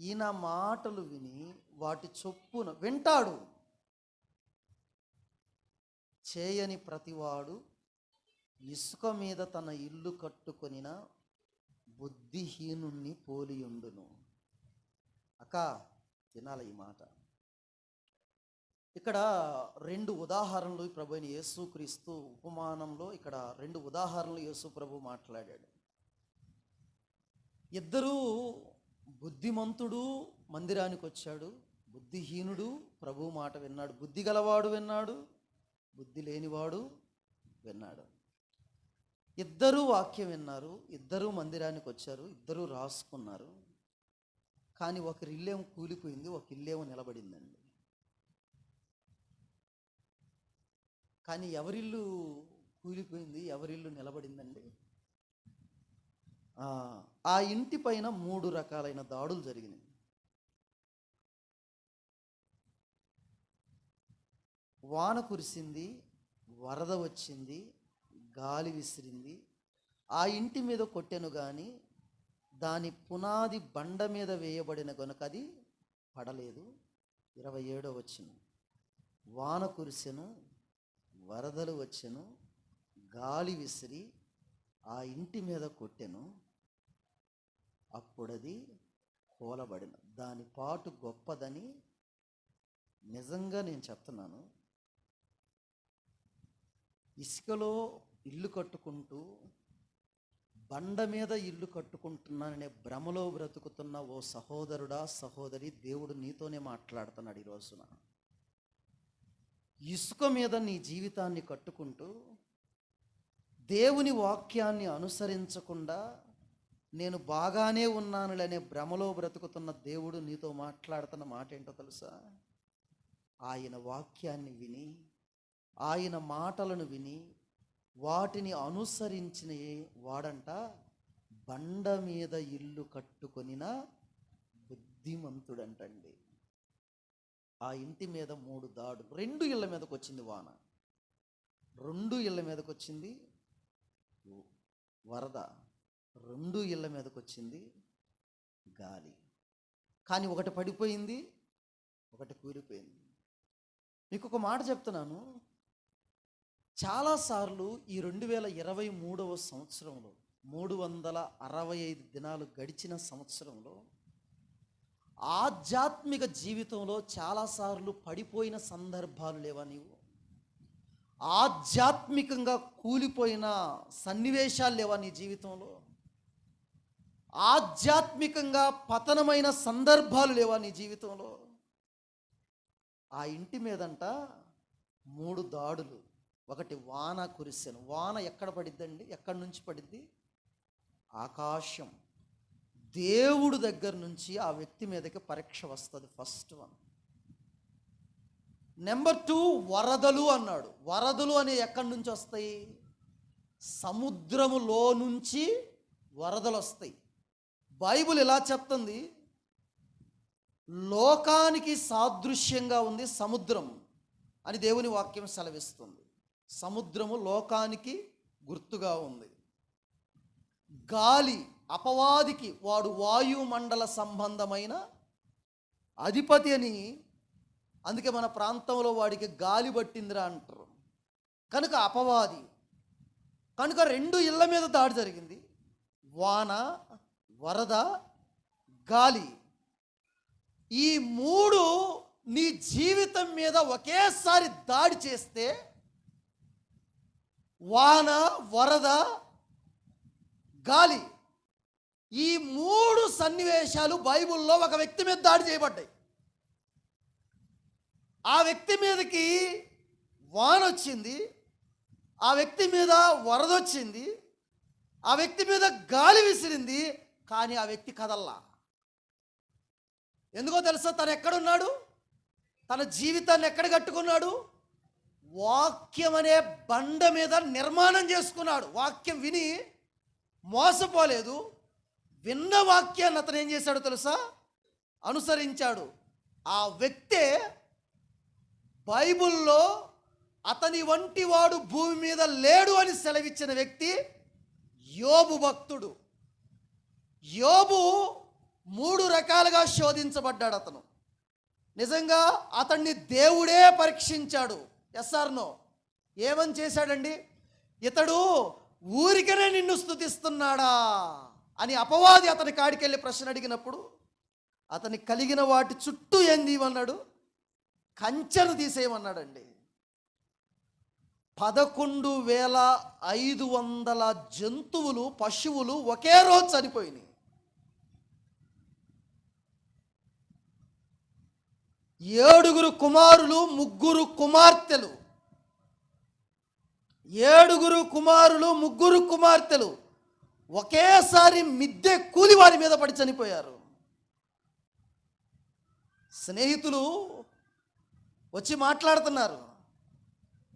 ఈయన మాటలు విని వాటి చొప్పున వింటాడు, చేయని ప్రతివాడు ఇసుక మీద తన ఇల్లు కట్టుకొనిన బుద్ధిహీనుణ్ణి పోలియుండును. అక్క వినాలి ఈ మాట. ఇక్కడ రెండు ఉదాహరణలు ప్రభు అయిన యేసుక్రీస్తు ఉపమానంలో ఇక్కడ రెండు ఉదాహరణలు యేసు ప్రభు మాట్లాడాడు. ఇద్దరూ, బుద్ధిమంతుడు మందిరానికి వచ్చాడు, బుద్ధిహీనుడు ప్రభు మాట విన్నాడు. బుద్ధి గలవాడు విన్నాడు, బుద్ధి లేనివాడు విన్నాడు. ఇద్దరూ వాక్యం విన్నారు, ఇద్దరూ మందిరానికి వచ్చారు, ఇద్దరూ రాసుకున్నారు. కానీ ఒకరి ఇల్లేమో కూలిపోయింది, ఒక ఇల్లేమో నిలబడిందండి. కానీ ఎవరిల్లు కూలిపోయింది, ఎవరిల్లు నిలబడిందండి? ఆ ఇంటి పైన 3 రకాలైన దాడులు జరిగినాయి. వాన కురిసింది, వరద వచ్చింది, గాలి విసిరింది. ఆ ఇంటి మీద కొట్టెను కానీ దాని పునాది బండ మీద వేయబడిన గనుక అది పడలేదు. 27వ వచనం. వాన కురిసెను, వరదలు వచ్చెను, గాలి విసిరి ఆ ఇంటి మీద కొట్టెను, అప్పుడది కూలబడిన. దాని పాటు గొప్పదని నిజంగా నేను చెప్తున్నాను. ఇసుకలో ఇల్లు కట్టుకుంటూ బండ మీద ఇల్లు కట్టుకుంటున్నాననే భ్రమలో బ్రతుకుతున్న ఓ సహోదరుడా, సహోదరి, దేవుడు నీతోనే మాట్లాడుతున్నాడు ఈ రోజున. ఇసుక మీద నీ జీవితాన్ని కట్టుకుంటూ దేవుని వాక్యాన్ని అనుసరించకుండా నేను బాగానే ఉన్నానులనే భ్రమలో బ్రతుకుతున్న దేవుడు నీతో మాట్లాడుతున్న మాట ఏంటో తెలుసా? ఆయన వాక్యాన్ని విని, ఆయన మాటలను విని వాటిని అనుసరించిన వాడంట బండ మీద ఇల్లు కట్టుకొనిన బుద్ధిమంతుడంటండి. ఆ ఇంటి మీద 3 దాడులు. 2 ఇళ్ళ మీదకి వచ్చింది వాన, 2 ఇళ్ళ మీదకి వచ్చింది వరద, 2 ఇళ్ళ మీదకి వచ్చింది గాలి. కానీ ఒకటి పడిపోయింది, ఒకటి కూలిపోయింది. మీకు ఒక మాట చెప్తున్నాను. చాలాసార్లు ఈ 2023వ సంవత్సరంలో 365 దినాలు గడిచిన సంవత్సరంలో ఆధ్యాత్మిక జీవితంలో చాలాసార్లు పడిపోయిన సందర్భాలు లేవా? నీవు ఆధ్యాత్మికంగా కూలిపోయిన సన్నివేశాలు లేవా నీ జీవితంలో? ఆధ్యాత్మికంగా పతనమైన సందర్భాలు లేవా నీ జీవితంలో? ఆ ఇంటి మీదంట 3 దాడులు. ఒకటి వాన కురిసెను. వాన ఎక్కడ పడిద్దండి? ఎక్కడి నుంచి పడిద్ది? ఆకాశం, దేవుడు దగ్గర నుంచి ఆ వ్యక్తి మీదకి పరీక్ష వస్తుంది. First one. నెంబర్ 2 వరదలు అన్నాడు. వరదలు అనే ఎక్కడి నుంచి వస్తాయి? సముద్రములో నుంచి వరదలు వస్తాయి. బైబిల్ ఇలా చెప్తుంది, లోకానికి సాదృశ్యంగా ఉంది సముద్రం అని దేవుని వాక్యం సెలవిస్తుంది. సముద్రము లోకానికి గుర్తుగా ఉంది. గాలి అపవాదికి, వాడు వాయుమండల సంబంధమైన అధిపతి అని, అందుకే మన ప్రాంతంలో వాడికి గాలి పట్టిందిరా అంటారు. కనుక అపవాది. కనుక 2 ఇళ్ళ మీద దాడి జరిగింది. వాన, వరద, గాలి. ఈ 3 నీ జీవితం మీద ఒకేసారి దాడి చేస్తే, వాన, వరద, గాలి, ఈ 3 సన్నివేశాలు బైబిల్లో ఒక వ్యక్తి మీద దాడి చేయబడ్డాయి. ఆ వ్యక్తి మీదకి వాన వచ్చింది, ఆ వ్యక్తి మీద వరద వచ్చింది, ఆ వ్యక్తి మీద గాలి విసిరింది. కానీ ఆ వ్యక్తి కదల్లా. ఎందుకో తెలుసా? తను ఎక్కడున్నాడు? తన జీవితాన్ని ఎక్కడ కట్టుకున్నాడు? వాక్యం అనే బండ మీద నిర్మాణం చేసుకున్నాడు. వాక్యం విని మోసపోలేదు. విన్న వాక్యాన్ని అతను ఏం చేశాడు తెలుసా? అనుసరించాడు. ఆ వ్యక్తే బైబిల్లో అతని వంటి వాడు భూమి మీద లేడు అని సెలవిచ్చిన వ్యక్తి యోబు భక్తుడు. యోబు 3 రకాలుగా శోధించబడ్డాడు. అతను నిజంగా అతన్ని దేవుడే పరీక్షించాడు. Yes are no? ఏమని చేశాడండి? ఇతడు ఊరికనే నిన్ను స్తుతిస్తున్నాడా అని అపవాది అతని కాడికెళ్ళి ప్రశ్న అడిగినప్పుడు అతని కలిగిన వాటి చుట్టూ ఏం తీయమన్నాడు? కంచెను తీసేయమన్నాడండి. 11,500 జంతువులు, పశువులు ఒకే రోజు చనిపోయినాయి. 7 కుమారులు, 3 కుమార్తెలు. 7 కుమారులు, 3 కుమార్తెలు ఒకేసారి మిద్దె కూలి వారి మీద పడి చనిపోయారు. స్నేహితులు వచ్చి మాట్లాడుతున్నారు,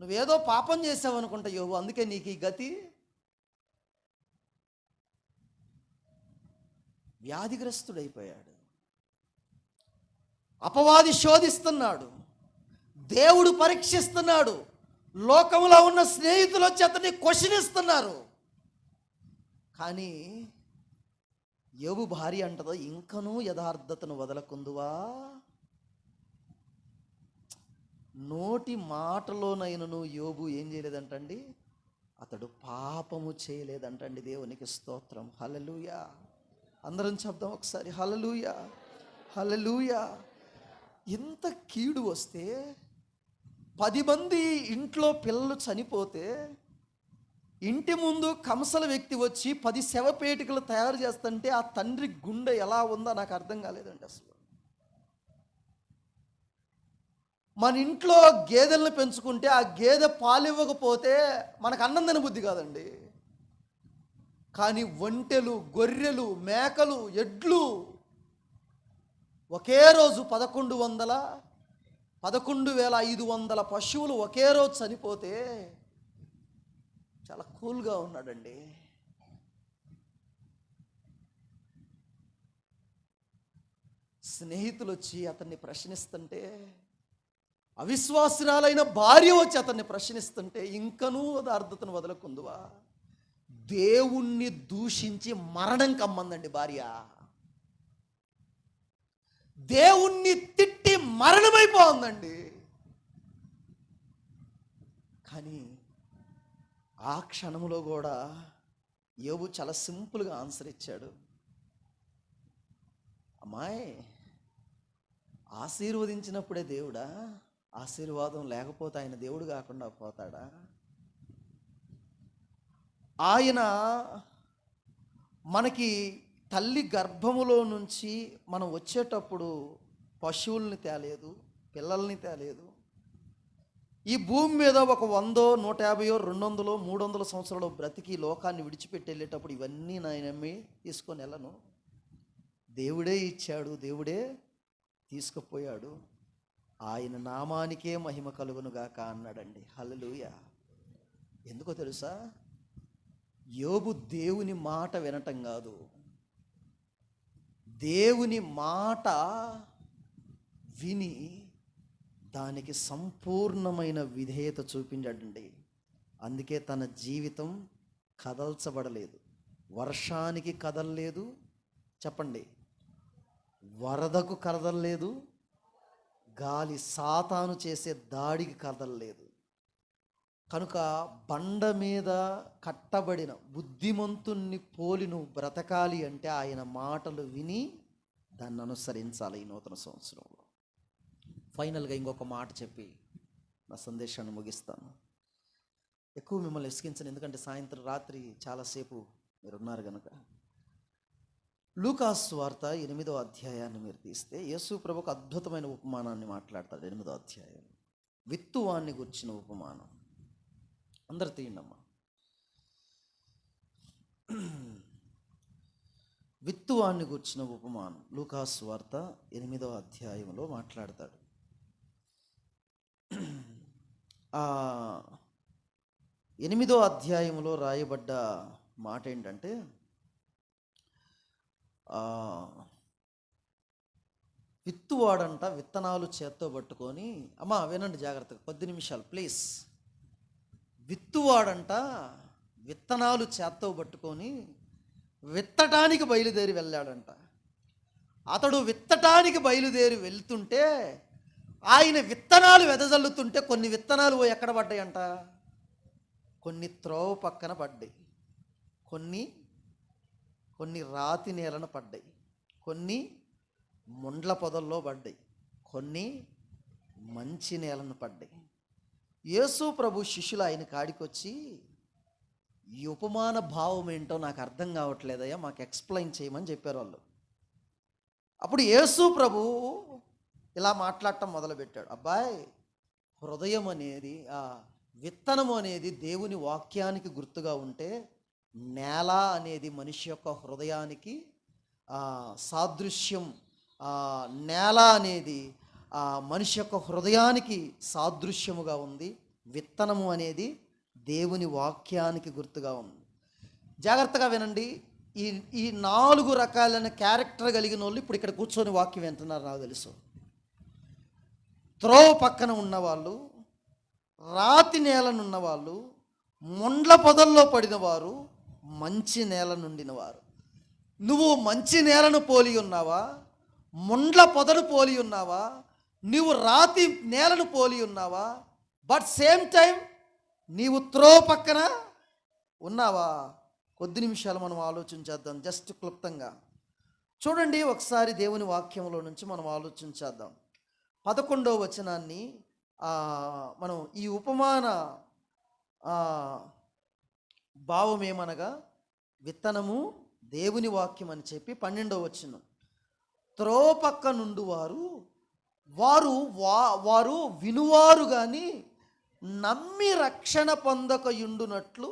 నువ్వేదో పాపం చేసావు అనుకుంటా యోబు, అందుకే నీకు ఈ గతి. వ్యాధిగ్రస్తుడైపోయాడు. అపవాది శోధిస్తున్నాడు, దేవుడు పరీక్షిస్తున్నాడు, లోకంలో ఉన్న స్నేహితులు వచ్చి అతన్ని క్వశ్చనిస్తున్నారు. కానీ యోబు భార్య అంటదో, ఇంకనూ యథార్థతను వదలకుందువా? నోటి మాటలోనైనను యోబు ఏం చేయలేదంటండి, అతడు పాపము చేయలేదంటండి. దేవునికి స్తోత్రం. హల్లెలూయా. అందరం చెప్దాం ఒకసారి, హల్లెలూయా, హల్లెలూయా. ఎంత కీడు వస్తే, 10 మంది ఇంట్లో పిల్లలు చనిపోతే ఇంటి ముందు కంసల వ్యక్తి వచ్చి 10 శవపేటికలు తయారు చేస్తుంటే ఆ తండ్రి గుండె ఎలా ఉందో నాకు అర్థం కాలేదండి అసలు. మన ఇంట్లో గేదెలను పెంచుకుంటే ఆ గేదె పాలు ఇవ్వకపోతే మనకు అన్నం తినబుద్ధి కాదండి. కానీ ఒంటెలు, గొర్రెలు, మేకలు, ఎడ్లు ఒకే రోజు 11,500 పశువులు ఒకే రోజు చనిపోతే చాలా కూల్గా ఉన్నాడండి. స్నేహితులు వచ్చి అతన్ని ప్రశ్నిస్తుంటే, అవిశ్వాసురాలైన భార్య వచ్చి అతన్ని ప్రశ్నిస్తుంటే, ఇంకనూ యథార్థతను వదలకుందువా? దేవుణ్ణి దూషించి మరణం కమ్మందండి భార్య. దేవుణ్ణి తిట్టి మరణమైపోతుందండి. కానీ ఆ క్షణంలో కూడా యోబు చాలా సింపుల్గా ఆన్సర్ ఇచ్చాడు. అమ్మాయి, ఆశీర్వదించినప్పుడే దేవుడా? ఆశీర్వాదం లేకపోతే ఆయన దేవుడు కాకుండా పోతాడా? ఆయన మనకి తల్లి గర్భములో నుంచి మనం వచ్చేటప్పుడు పశువుల్ని తేలేదు, పిల్లల్ని తేలేదు. ఈ భూమి మీద ఒక 100, 150, 200, 300 సంవత్సరాలు బ్రతికి లోకాన్ని విడిచిపెట్టి వెళ్ళేటప్పుడు ఇవన్నీ నాయనమ్మి తీసుకొని వెళ్ళను. దేవుడే ఇచ్చాడు, దేవుడే తీసుకుపోయాడు. ఆయన నామానికే మహిమ కలుగునుగాక అన్నాడండి. హల్లెలూయా. ఎందుకో తెలుసా? యోబు దేవుని మాట వినటం కాదు, దేవుని మాట విని దానికి సంపూర్ణమైన విధేయత చూపించాడండి. అందుకే తన జీవితం కదల్చబడలేదు. వర్షానికి కదలలేదు, చెప్పండి, వరదకు కదలలేదు, గాలి సాతాను చేసే దాడికి కదలలేదు. కనుక బండ మీద కట్టబడిన బుద్ధిమంతుణ్ణి పోలి నువ్వు బ్రతకాలి అంటే ఆయన మాటలు విని దాన్ని అనుసరించాలి. ఈ నూతన సంవత్సరంలో ఫైనల్గా ఇంకొక మాట చెప్పి నా సందేశాన్ని ముగిస్తాను. ఎక్కువ మిమ్మల్ని విసిగించను, ఎందుకంటే సాయంత్రం రాత్రి చాలాసేపు మీరున్నారు కనుక. లూకాసు సువార్త 8వ అధ్యాయాన్ని మీరు తీస్తే యేసు ప్రభుకు అద్భుతమైన ఉపమానాన్ని మాట్లాడతాడు. 8వ అధ్యాయం విత్తువాన్ని గుర్చిన ఉపమానం. అందరు తీయండమ్మా. విత్తువాన్ని గుర్చిన ఉపమానం లూకాసు సువార్త 8వ అధ్యాయంలో మాట్లాడతాడు. ఆ 8వ అధ్యాయంలో రాయబడ్డ మాట ఏంటంటే, విత్తువాడంట విత్తనాలు చేత్తో పట్టుకొని, అమ్మా వినండి జాగ్రత్తగా, 10 నిమిషాలు ప్లీజ్. విత్తువాడంట విత్తనాలు చేత్తో పట్టుకొని విత్తటానికి బయలుదేరి వెళ్ళాడంట. అతడు విత్తటానికి బయలుదేరి వెళ్తుంటే ఆయన విత్తనాలు వెదజల్లుతుంటే కొన్ని విత్తనాలు ఎక్కడ పడ్డాయంట? కొన్ని త్రోవ పక్కన పడ్డాయి, కొన్ని రాతి నేలన పడ్డాయి, కొన్ని ముండ్ల పొదల్లో పడ్డాయి, కొన్ని మంచి నేలను పడ్డాయి. యేసు ప్రభు శిష్యులు ఆయన కాడికి వచ్చి, ఈ ఉపమాన భావం ఏంటో నాకు అర్థం కావట్లేదయ్యా, మాకు ఎక్స్ప్లెయిన్ చేయమని చెప్పారు వాళ్ళు. అప్పుడు యేసు ప్రభు ఇలా మాట్లాడటం మొదలుపెట్టాడు. అబ్బాయి, హృదయం అనేది, విత్తనము అనేది దేవుని వాక్యానికి గుర్తుగా ఉంటే, నేల అనేది మనిషి యొక్క హృదయానికి సాదృశ్యం. నేల అనేది మనిషి యొక్క హృదయానికి సాదృశ్యముగా ఉంది. విత్తనము అనేది దేవుని వాక్యానికి గుర్తుగా ఉంది. జాగ్రత్తగా వినండి. ఈ ఈ 4 రకాలైన క్యారెక్టర్ కలిగిన వాళ్ళు ఇప్పుడు ఇక్కడ కూర్చొని వాక్యం వింటున్నారు. నాకు తెలుసు. త్రోవ పక్కన ఉన్నవాళ్ళు, రాతి నేలనున్నవాళ్ళు, ముండ్ల పొదల్లో పడినవారు, మంచి నేల నుండినవారు. నువ్వు మంచి నేలను పోలి ఉన్నావా? ముండ్ల పొదను పోలి ఉన్నావా? నీవు రాతి నేలను పోలి ఉన్నావా? బట్ సేమ్ టైం నీవు త్రోవ పక్కన ఉన్నావా? కొద్ది నిమిషాలు మనం ఆలోచించేద్దాం. జస్ట్ క్లుప్తంగా చూడండి ఒకసారి దేవుని వాక్యంలో నుంచి మనం ఆలోచించేద్దాం. 11వ వచనాన్ని మనం ఈ ఉపమాన భావం ఏమనగా విత్తనము దేవుని వాక్యం అని చెప్పి 12వ వచనం, త్రోవ పక్క నుండి వారు వినువారు గాని నమ్మి రక్షణ పొందకయుండునట్లు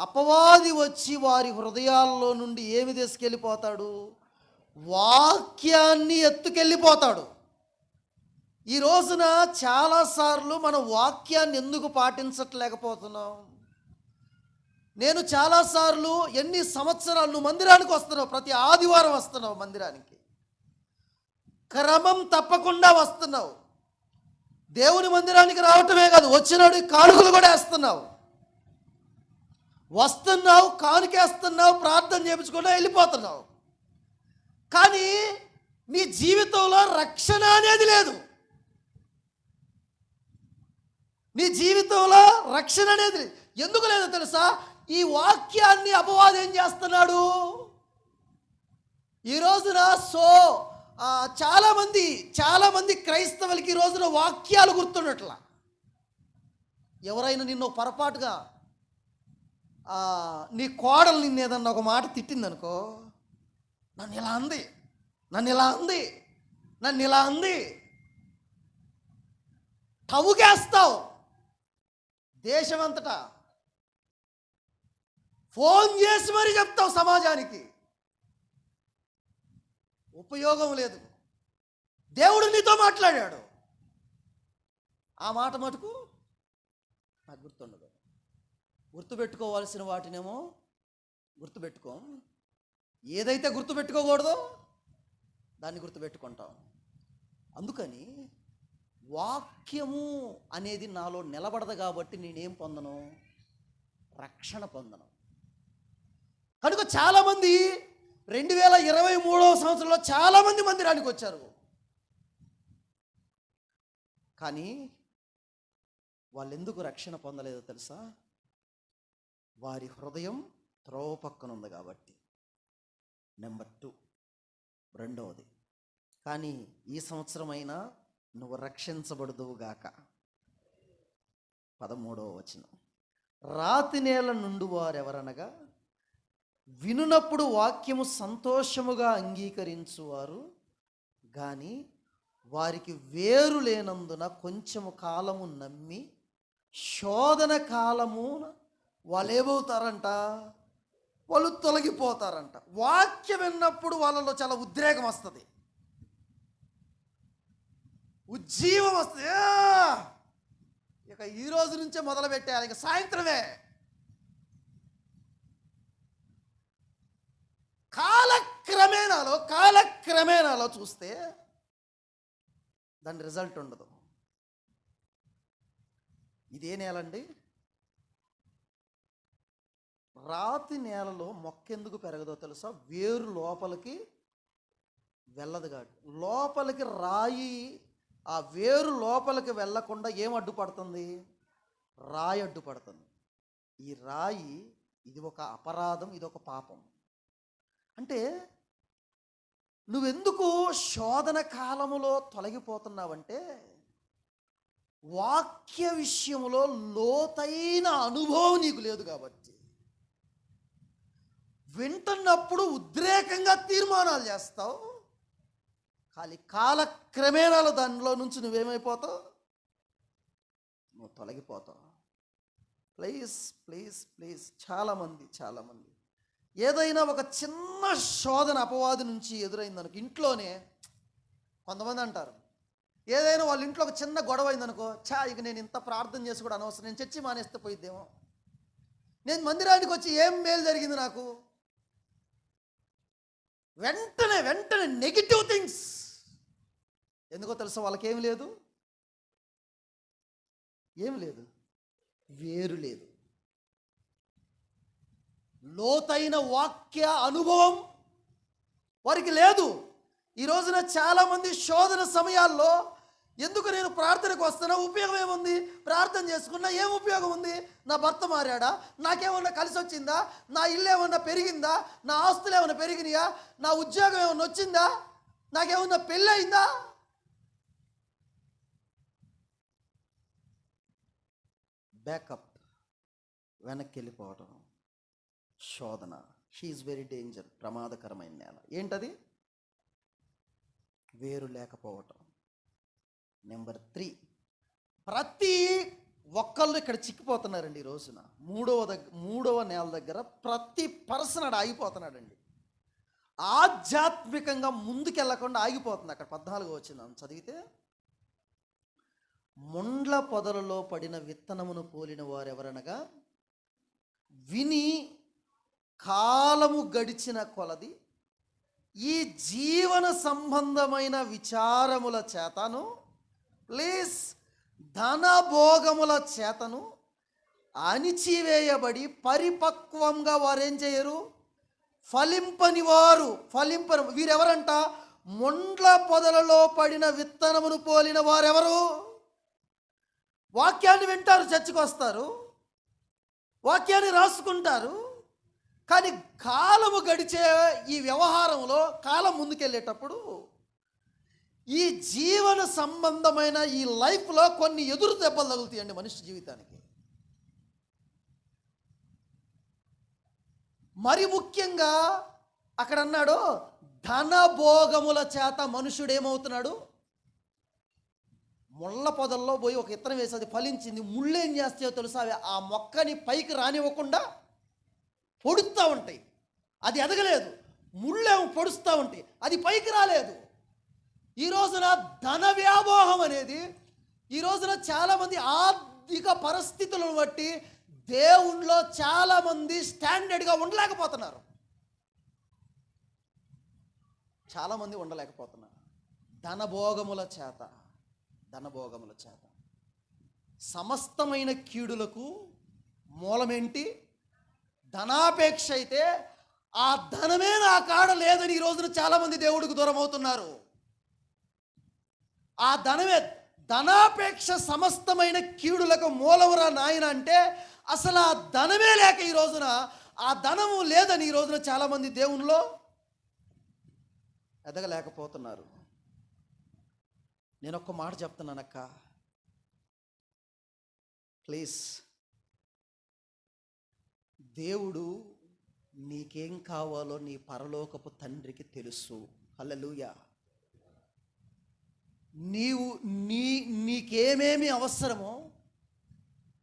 అపవాది వచ్చి వారి హృదయాల్లో నుండి ఏమి తీసుకెళ్ళిపోతాడు? వాక్యాన్ని ఎత్తుకెళ్ళిపోతాడు. ఈ రోజున చాలాసార్లు మనం వాక్యాన్ని ఎందుకు పాటించట్లేకపోతున్నాం? నేను చాలాసార్లు, ఎన్ని సంవత్సరాలు నువ్వు మందిరానికి వస్తున్నావు, ప్రతి ఆదివారం వస్తున్నావు మందిరానికి, క్రమం తప్పకుండా వస్తున్నావు. దేవుని మందిరానికి రావటమే కాదు, వచ్చినాడు కానుకలు కూడా వేస్తున్నావు. వస్తున్నావు, కానుకేస్తున్నావు, ప్రార్థన చేయించుకుంటూ వెళ్ళిపోతున్నావు. కానీ నీ జీవితంలో రక్షణ అనేది లేదు. నీ జీవితంలో రక్షణ అనేది లేదు. ఎందుకు లేదో తెలుసా? ఈ వాక్యాన్ని అపవాది ఏం చేస్తున్నాడు ఈ రోజున? చాలామంది క్రైస్తవులకి ఈ రోజున వాక్యాలు గుర్తుండట్లా. ఎవరైనా నిన్ను పొరపాటుగా నీ కోడలు నిన్ను ఏదన్నా ఒక మాట తిట్టిందనుకో, నన్ను ఇలా అంది టవుకేస్తావు. దేశమంతటా ఫోన్ చేసి మరీ చెప్తావు సమాజానికి. ఉపయోగం లేదు. దేవుడు నీతో మాట్లాడాడు, ఆ మాట మటుకు నాకు గుర్తుండదు. గుర్తుపెట్టుకోవాల్సిన వాటినేమో గుర్తుపెట్టుకోం, ఏదైతే గుర్తుపెట్టుకోకూడదో దాన్ని గుర్తుపెట్టుకుంటాం. అందుకని వాక్యము అనేది నాలో నిలబడదు కాబట్టి నేనేం పొందను? రక్షణ పొందను. కనుక చాలామంది 2023వ సంవత్సరంలో చాలామంది మందిరానికి వచ్చారు, కానీ వాళ్ళు ఎందుకు రక్షణ పొందలేదో తెలుసా? వారి హృదయం త్రోవ పక్కన ఉంది కాబట్టి. నెంబర్ 2, రెండవది, కానీ ఈ సంవత్సరమైనా నువ్వు రక్షించబడుదువుగాక. 13వ వచనం, రాతి నేల నుండి వారెవరనగా వినునప్పుడు వాక్యము సంతోషముగా అంగీకరించువారు కానీ వారికి వేరు లేనందున కొంచెము కాలము నమ్మి శోధన కాలము వాళ్ళు ఏమవుతారంట? వాళ్ళు తొలగిపోతారంట. వాక్యం విన్నప్పుడు వాళ్ళలో చాలా ఉద్రేకం వస్తుంది, ఉజ్జీవం వస్తుంది. ఇక ఈ రోజు నుంచే మొదలు పెట్టాలి, ఇక సాయంత్రమే. కాలక్రమేణాలో చూస్తే దాని రిజల్ట్ ఉండదు. ఇదే నేలండి. రాతి నేలలో మొక్క ఎందుకు పెరగదో తెలుసా? వేరు లోపలికి వెళ్ళదు కాబట్టి. లోపలికి రాయి, ఆ వేరు లోపలికి వెళ్ళకుండా ఏం అడ్డుపడుతుంది? రాయి అడ్డుపడుతుంది. ఈ రాయి, ఇది ఒక అపరాధం, ఇది ఒక పాపం. అంటే నువ్వెందుకు శోధన కాలములో తొలగిపోతున్నావంటే, వాక్య విషయంలో లోతైన అనుభవం నీకు లేదు కాబట్టి. వింటున్నప్పుడు ఉద్రేకంగా తీర్మానాలు చేస్తావు, కానీ కాలక్రమేణాలు దానిలో నుంచి నువ్వేమైపోతావు, నువ్వు తొలగిపోతావు. ప్లీజ్ ప్లీజ్ ప్లీజ్, చాలామంది ఏదైనా ఒక చిన్న శోధన అపవాది నుంచి ఎదురైందనుకో, ఇంట్లోనే కొంతమంది అంటారు, ఏదైనా వాళ్ళ ఇంట్లో ఒక చిన్న గొడవ అయిందనుకో, ఇక నేను ఇంత ప్రార్థన చేసి కూడా అనవసరం, నేను చర్చి మానేస్తే పోయిద్దేమో, నేను మందిరానికి వచ్చి ఏం మేలు జరిగింది నాకు. వెంటనే నెగిటివ్ థింగ్స్. ఎందుకో తెలుసా, వాళ్ళకేం లేదు, వేరు లేదు, లోతైన వాక్య అనుభవం వారికి లేదు. ఈ రోజున చాలామంది శోధన సమయాల్లో, ఎందుకు నేను ప్రార్థనకు వస్తున్నా, ఉపయోగం ఏముంది, ప్రార్థన చేసుకున్నా ఏం ఉపయోగం ఉంది, నా భర్త మారాడా, నాకేమన్నా కలిసి వచ్చిందా, నా ఇల్లు ఏమన్నా పెరిగిందా, నా ఆస్తులు ఏమన్నా పెరిగినాయా, నా ఉద్యోగం ఏమన్నా వచ్చిందా, నాకేమన్నా పెళ్ళి అయిందా. బ్యాకప్, వెనక్కి వెళ్ళిపోవటం, శోధన. షీఈస్ వెరీ డేంజర్, ప్రమాదకరమైన నేల. ఏంటది? వేరు లేకపోవటం. నెంబర్ 3, ప్రతి ఒక్కళ్ళు ఇక్కడ చిక్కిపోతున్నారండి ఈ రోజున. మూడవ నేల దగ్గర ప్రతి పర్సన్ ఆడ ఆగిపోతున్నాడండి. ఆధ్యాత్మికంగా ముందుకెళ్లకుండా ఆగిపోతుంది. అక్కడ 14 వచ్చింది చదివితే, ముండ్ల పొదలలో పడిన విత్తనమును పోలిన వారెవరనగా, విని కాలము గడిచిన కొలది ఈ జీవన సంబంధమైన విచారముల చేతను, ప్లీజ్, ధనభోగముల చేతను అణిచివేయబడి పరిపక్వంగా వారేం చేయరు, ఫలింపని వీరెవరంట, ముండ్ల పొదలలో పడిన విత్తనమును పోలిన వారెవరు? వాక్యాన్ని వింటారు, చర్చికి వస్తారు, వాక్యాన్ని రాసుకుంటారు, కానీ కాలము గడిచే ఈ వ్యవహారంలో, కాలం ముందుకెళ్ళేటప్పుడు ఈ జీవన సంబంధమైన ఈ లైఫ్లో కొన్ని ఎదురు దెబ్బలు తగులుతాయండి మనిషి జీవితానికి. మరి ముఖ్యంగా అక్కడ అన్నాడు, ధనభోగముల చేత మనుషుడు ఏమవుతున్నాడు, ముళ్ళ పొదల్లో పోయి ఒక ఇత్తనం వేసి అది ఫలించింది, ముళ్ళు ఏం చేస్తాయో తెలుసా, ఆ మొక్కని పైకి రానివ్వకుండా పొడుస్తూ ఉంటాయి. అది ఎదగలేదు, ముళ్ళేమో పొడుస్తూ ఉంటాయి, అది పైకి రాలేదు. ఈ రోజున ధన వ్యామోహం అనేది, ఈ రోజున చాలామంది ఆర్థిక పరిస్థితులను బట్టి దేవుణ్ణిలో చాలామంది స్టాండర్డ్గా ఉండలేకపోతున్నారు. ధనభోగముల చేత సమస్తమైన కీడులకు మూలమేంటి? ధనాపేక్ష. అయితే ఆ ధనమే నా కాడ లేదని ఈ రోజున చాలామంది దేవుడికి దూరం అవుతున్నారు. ఆ ధనాపేక్ష సమస్తమైన కీడులకు మూలవరా నాయన అంటే, అసలు ఆ ధనమే లేక ఈ రోజున, ఆ ధనము లేదని ఈ రోజున చాలామంది దేవునిలో ఎదగలేకపోతున్నారు. నేను ఒక్క మాట చెప్తున్నానక్క, ప్లీజ్, దేవుడు నీకేం కావాలో నీ పరలోకపు తండ్రికి తెలుసు. హల్లెలూయా. నీకేమేమి అవసరమో,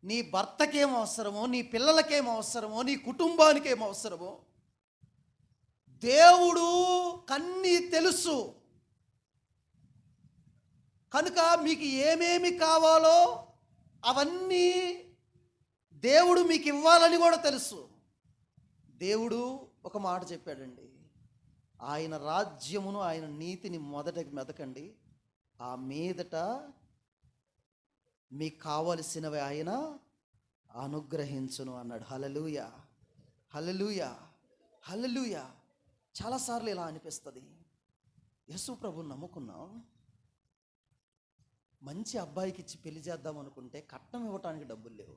నీ భర్తకేం అవసరమో, నీ పిల్లలకేం అవసరమో, నీ కుటుంబానికి ఏం అవసరమో దేవుడు కన్నీ తెలుసు. కనుక మీకు ఏమేమి కావాలో అవన్నీ దేవుడు మీకు ఇవ్వాలని కూడా తెలుసు. దేవుడు ఒక మాట చెప్పాడండి, ఆయన రాజ్యమును ఆయన నీతిని మొదట మెదకండి, ఆ మీదట మీకు కావలసినవి ఆయన అనుగ్రహించును అన్నాడు. హల్లెలూయా, హల్లెలూయా, హల్లెలూయా. చాలాసార్లు ఇలా అనిపిస్తుంది, యేసు ప్రభువుని నమ్ముకున్నాం, మంచి అబ్బాయికి ఇచ్చి పెళ్లి చేద్దాం అనుకుంటే కట్నం ఇవ్వటానికి డబ్బులు లేవు.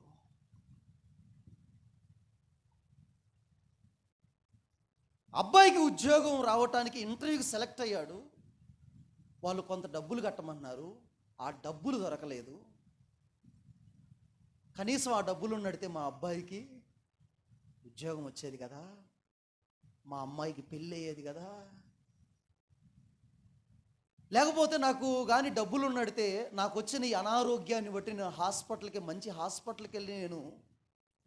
అబ్బాయికి ఉద్యోగం రావటానికి ఇంటర్వ్యూకి సెలెక్ట్ అయ్యాడు. వాళ్ళు కొంత డబ్బులు కట్టమన్నారు, ఆ డబ్బులు దొరకలేదు. కనీసం ఆ డబ్బులు నడితే మా అబ్బాయికి ఉద్యోగం వచ్చేది కదా, మా అమ్మాయికి పెళ్ళి అయ్యేది కదా. లేకపోతే నాకు కానీ డబ్బులు నడితే నాకు వచ్చిన ఈ అనారోగ్యాన్ని బట్టి నేను హాస్పిటల్కి, మంచి హాస్పిటల్కి వెళ్ళి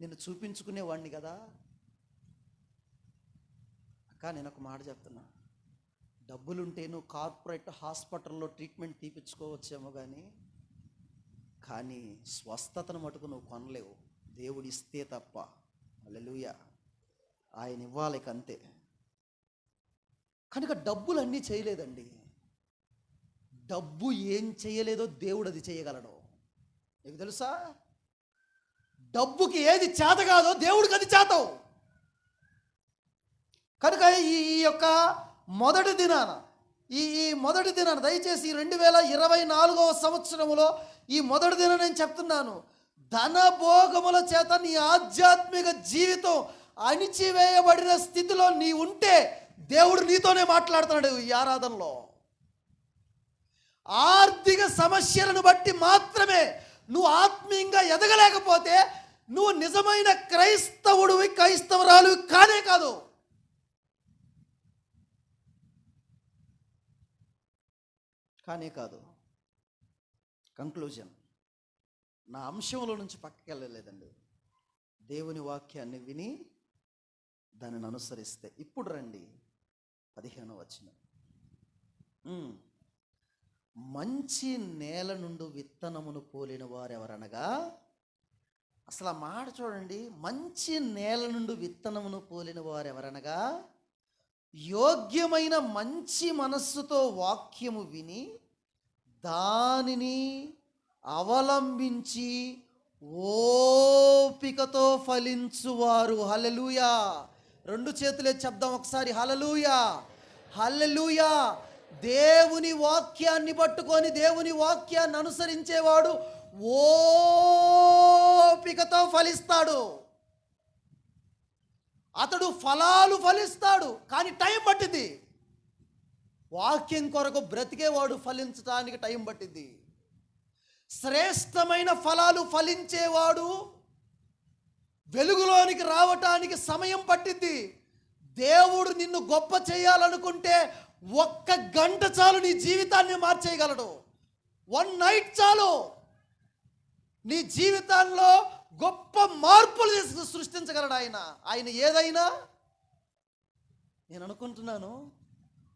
నేను చూపించుకునేవాడిని కదా. అక్క, నేను ఒక మాట చెప్తున్నా, డబ్బులుంటే నువ్వు కార్పొరేట్ హాస్పిటల్లో ట్రీట్మెంట్ తీపించుకోవచ్చేమో కానీ స్వస్థతను మటుకు నువ్వు కొనలేవు, దేవుడు ఇస్తే తప్ప. హల్లెలూయా, ఆయన ఇవ్వాలి అంతే. కనుక డబ్బులు అన్నీ చేయలేదండి. డబ్బు ఏం చేయలేదో దేవుడు అది చేయగలడు. నీకు తెలుసా, డబ్బుకి ఏది చేత కాదో దేవుడికి అది చేతవు. కనుక ఈ యొక్క మొదటి దినాన దయచేసి 2024వ సంవత్సరములో ఈ మొదటి దినం నేను చెప్తున్నాను, ధనభోగముల చేత నీ ఆధ్యాత్మిక జీవితం అణిచివేయబడిన స్థితిలో నీ ఉంటే దేవుడు నీతోనే మాట్లాడుతున్నాడు. ఈ ఆరాధనలో ఆర్థిక సమస్యలను బట్టి మాత్రమే నువ్వు ఆత్మీయంగా ఎదగలేకపోతే నువ్వు నిజమైన క్రైస్తవురాలు కానే కాదు. కంక్లూజన్, నా అంశంలో నుంచి పక్కకి వెళ్ళలేదండి. దేవుని వాక్యాన్ని విని దానిని అనుసరిస్తే. ఇప్పుడు రండి 15వ వచనం. మంచి నేల నుండి విత్తనమును పోలిన వారెవరనగా, అసలు ఆ మాట చూడండి, మంచి నేల నుండి విత్తనమును పోలిన వారెవరనగా, యోగ్యమైన మంచి మనస్సుతో వాక్యము విని దానిని అవలంబించి ఓపికతో ఫలించువారు. హల్లెలూయా, 2 చేతులే చెప్దాం ఒకసారి. హల్లెలూయా, హల్లెలూయా. దేవుని వాక్యాన్ని పట్టుకొని దేవుని వాక్యాన్ని అనుసరించేవాడు ఓపికతో ఫలిస్తాడు. అతడు ఫలాలు ఫలిస్తాడు, కానీ టైం పట్టింది. వాక్యం కొరకు బ్రతికేవాడు ఫలించడానికి టైం పట్టింది. శ్రేష్టమైన ఫలాలు ఫలించేవాడు వెలుగులోనికి రావటానికి సమయం పట్టింది. దేవుడు నిన్ను గొప్ప చేయాలనుకుంటే 1 గంట చాలు నీ జీవితాన్ని మార్చేయగలడు. 1 నైట్ చాలు నీ జీవితాల్లో గొప్ప మార్పులు సృష్టించగలడు ఆయన ఏదైనా. నేను అనుకుంటున్నాను,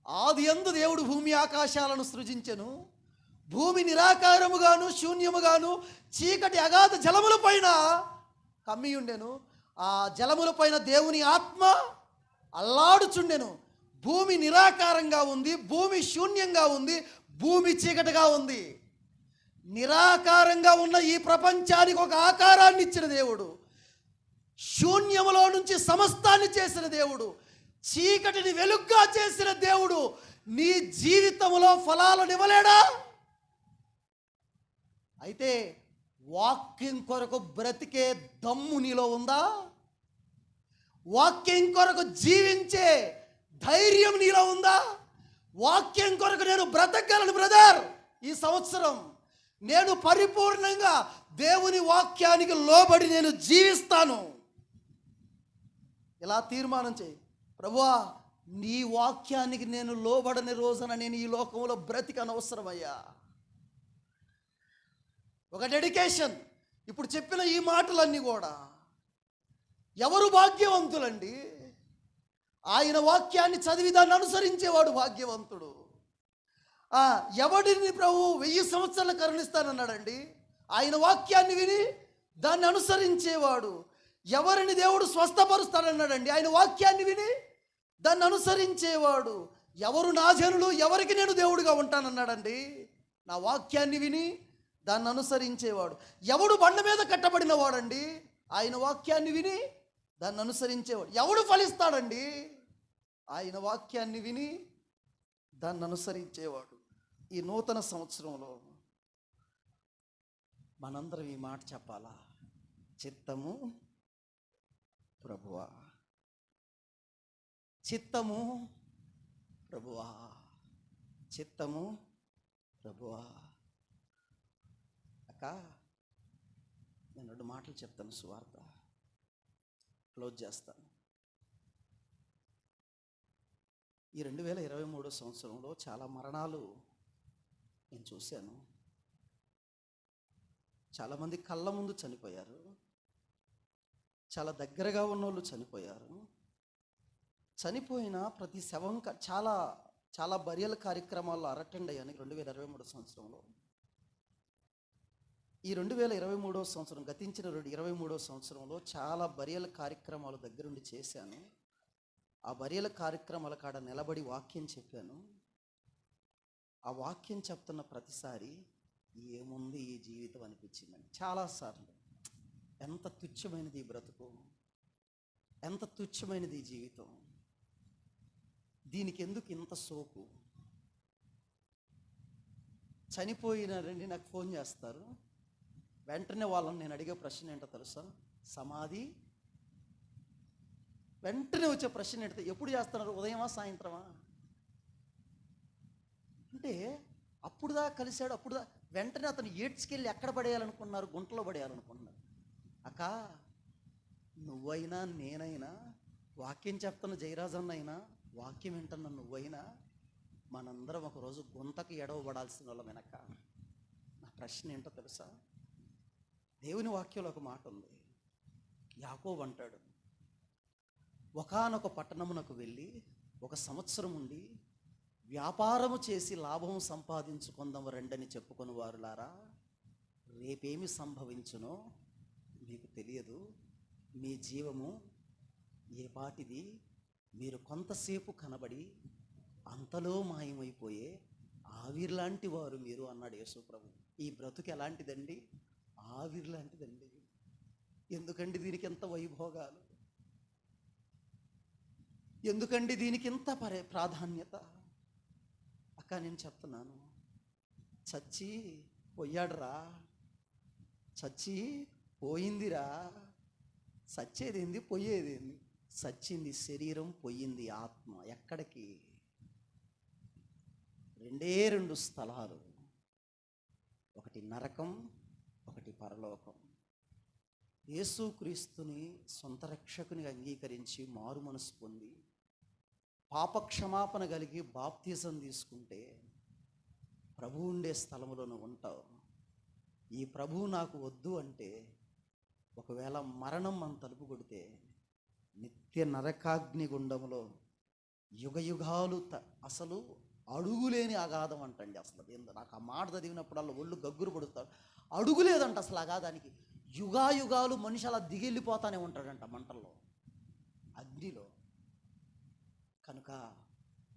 ఆదియందు దేవుడు భూమి ఆకాశాలను సృజించెను. భూమి నిరాకారముగాను శూన్యముగాను చీకటి అగాధ జలముల పైన కమ్మి ఉండెను. ఆ జలముల పైన దేవుని ఆత్మ అల్లాడుచుండెను. భూమి నిరాకారంగా ఉంది, భూమి శూన్యంగా ఉంది, భూమి చీకటిగా ఉంది. నిరాకారంగా ఉన్న ఈ ప్రపంచానికి ఒక ఆకారాన్ని ఇచ్చిన దేవుడు, శూన్యములో నుంచి సమస్తాన్ని చేసిన దేవుడు, చీకటిని వెలుగ్గా చేసిన దేవుడు నీ జీవితంలో ఫలాలను ఇవ్వలేడా? అయితే వాక్యం కొరకు బ్రతికే దమ్ము నీలో ఉందా? వాక్యం కొరకు జీవించే ధైర్యం నీలో ఉందా? వాక్యం కొరకు నేను బ్రతకగలను బ్రదర్, ఈ సంవత్సరం నేను పరిపూర్ణంగా దేవుని వాక్యానికి లోబడి నేను జీవిస్తాను. ఇలా తీర్మానం చేయి, ప్రభువా నీ వాక్యానికి నేను లోబడని రోజున నేను ఈ లోకంలో బ్రతికనవసరమయ్యా. ఒక డెడికేషన్. ఇప్పుడు చెప్పిన ఈ మాటలన్నీ కూడా ఎవరు భాగ్యవంతులండి? ఆయన వాక్యాన్ని చదివి దాన్ని అనుసరించేవాడు భాగ్యవంతుడు. ఎవడిని ప్రభు 1000 సంవత్సరాలు కరుణిస్తానన్నాడండి? ఆయన వాక్యాన్ని విని దాన్ని అనుసరించేవాడు. ఎవరిని దేవుడు స్వస్థపరుస్తానన్నాడండి? ఆయన వాక్యాన్ని విని దాన్ని అనుసరించేవాడు. ఎవరు నా జనులు, ఎవరికి నేను దేవుడిగా ఉంటానన్నాడండి? నా వాక్యాన్ని విని దాన్ని అనుసరించేవాడు. ఎవడు బండ మీద కట్టబడిన వాడండి? ఆయన వాక్యాన్ని విని దాన్ని అనుసరించేవాడు. ఎవడు ఫలిస్తాడండి? ఆయన వాక్యాన్ని విని దాన్ని అనుసరించేవాడు. ఈ నూతన సంవత్సరంలో మనందరం ఈ మాట చెప్పాలా? చిత్తము ప్రభువా, చిత్తము ప్రభువా, చిత్తము ప్రభువా. అక్క, నేను 2 మాటలు చెప్తాను, సువార్త క్లోజ్ చేస్తాను. ఈ 2023 సంవత్సరంలో చాలా మరణాలు నేను చూశాను. చాలామంది కళ్ళ ముందు చనిపోయారు, చాలా దగ్గరగా ఉన్నోళ్ళు చనిపోయారు. చనిపోయిన ప్రతి శవం చాలా చాలా బరియల్ కార్యక్రమాల్లో అటెండ్ అయ్యాను 2023 సంవత్సరంలో. ఈ 2023 సంవత్సరం, గతించిన 23 సంవత్సరంలో చాలా బరియల్ కార్యక్రమాలు దగ్గరుండి చేశాను. ఆ బరియల కార్యక్రమాల కాడ నిలబడి వాక్యం చెప్పాను. ఆ వాక్యం చెప్తున్న ప్రతిసారి ఏముంది ఈ జీవితం అనిపించిందని చాలాసార్లు. ఎంత తుచ్చమైనది ఈ బ్రతుకు, ఎంత తుచ్చమైనది ఈ జీవితం, దీనికి ఎందుకు ఇంత సోకు. చనిపోయిన రండి నాకు ఫోన్ చేస్తారు, వెంటనే వాళ్ళని నేను అడిగే ప్రశ్న ఏంటో తెలుసా? సమాధి. వెంటనే వచ్చే ప్రశ్న ఏంటో, ఎప్పుడు చేస్తున్నారు, ఉదయమా సాయంత్రమా అంటే. అప్పుడుదా కలిశాడు, అప్పుడుదా వెంటనే అతను ఏడ్చుకెళ్ళి ఎక్కడ పడేయాలనుకున్నారు? గుంటలో పడేయాలనుకుంటున్నారు. అక్క, నువ్వైనా నేనైనా, వాక్యం చెప్తున్న జయరాజన్నైనా, వాక్యం వింటున్న నువ్వైనా, మనందరం ఒకరోజు గుంతకు ఎడవబడాల్సిన వాళ్ళమేనక్క. నా ప్రశ్న ఏంటో తెలుసా? దేవుని వాక్యంలో ఒక మాట ఉంది. యాకోబు అంటాడు, ఒకానొక పట్టణమునకు వెళ్ళి 1 సంవత్సరం ఉండి వ్యాపారము చేసి లాభం సంపాదించుకుందాము రండని చెప్పుకొని వారులారా, రేపేమి సంభవించునో మీకు తెలియదు. మీ జీవము ఏ పాటిది, మీరు కొంతసేపు కనబడి అంతలో మాయమైపోయే ఆవిర్లాంటి వారు మీరు అన్నాడు యేసు ప్రభు. ఈ బ్రతుకు ఎలాంటిదండి? ఆవిర్లాంటిదండి. ఎందుకండి దీనికి ఎంత వైభోగాలు, ఎందుకండి దీనికి ఇంత ప్రాధాన్యత? అక్క, నేను చెప్తున్నాను, చచ్చి పోయాడురా, చచ్చి పోయిందిరా. చచ్చేదేంది, పోయేదేంది? చచ్చింది శరీరం, పోయింది ఆత్మ. ఎక్కడికి? 2 స్థలాలు, ఒకటి నరకం, ఒకటి పరలోకం. యేసుక్రీస్తుని సొంత రక్షకుని అంగీకరించి మారు మనసు పొంది పాపక్షమాపణ కలిగి బాప్తిజం తీసుకుంటే ప్రభు ఉండే స్థలంలో నువ్వు ఉంటావు. ఈ ప్రభువు నాకు వద్దు అంటే, ఒకవేళ మరణం మన తలుపు కొడితే నిత్య నరకాగ్ని గుండంలో యుగయుగాలు అసలు అడుగులేని అగాధం అంటండి. అసలు ఏందో నాకు ఆ మాట చదివినప్పుడల్లా ఒళ్ళు గగ్గురు పడుతాడు. అడుగులేదంట అసలు అగాధానికి. యుగాయుగాలు మనిషి అలా దిగెళ్ళిపోతానే ఉంటాడంట మంటల్లో, అగ్నిలో. కనుక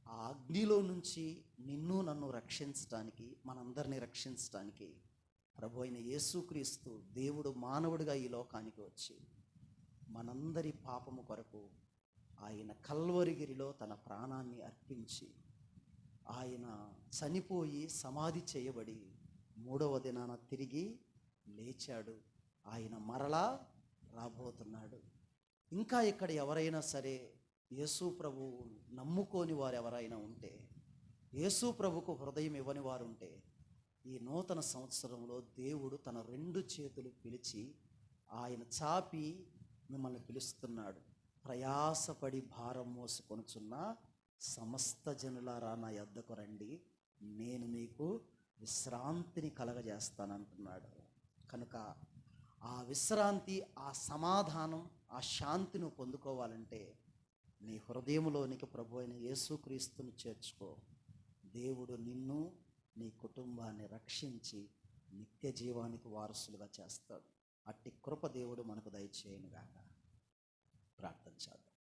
ఆ అగ్నిలో నుంచి నిన్ను నన్ను రక్షించడానికి, మనందరినీ రక్షించడానికి ప్రభు అయిన యేసుక్రీస్తు దేవుడు మానవుడిగా ఈ లోకానికి వచ్చి మనందరి పాపము కొరకు ఆయన కల్వరిగిరిలో తన ప్రాణాన్ని అర్పించి, ఆయన చనిపోయి సమాధి చేయబడి 3వ దినాన తిరిగి లేచాడు. ఆయన మరలా రాబోతున్నాడు. ఇంకా ఇక్కడ ఎవరైనా సరే యేసు ప్రభు నమ్ముకోని వారు ఎవరైనా ఉంటే, యేసు ప్రభుకు హృదయం ఇవ్వని వారు ఉంటే, ఈ నూతన సంవత్సరంలో దేవుడు తన 2 చేతులు పిలిచి ఆయన చాపి మిమ్మల్ని పిలుస్తున్నాడు. ప్రయాసపడి భారం మోసుకొనుచున్న సమస్త జనులారా నా యొద్దకు రండి, నేను మీకు విశ్రాంతిని కలగజేస్తానంటున్నాడు. కనుక ఆ విశ్రాంతి, ఆ సమాధానం, ఆ శాంతిని పొందుకోవాలంటే నీ హృదయంలోనికి ప్రభు అయిన యేసుక్రీస్తుని చేర్చుకో. దేవుడు నిన్ను, నీ కుటుంబాన్ని రక్షించి నిత్య జీవానికి వారసులుగా చేస్తాడు. అట్టి కృప దేవుడు మనకు దయచేయనుగాక. ప్రార్థన చేద్దాం.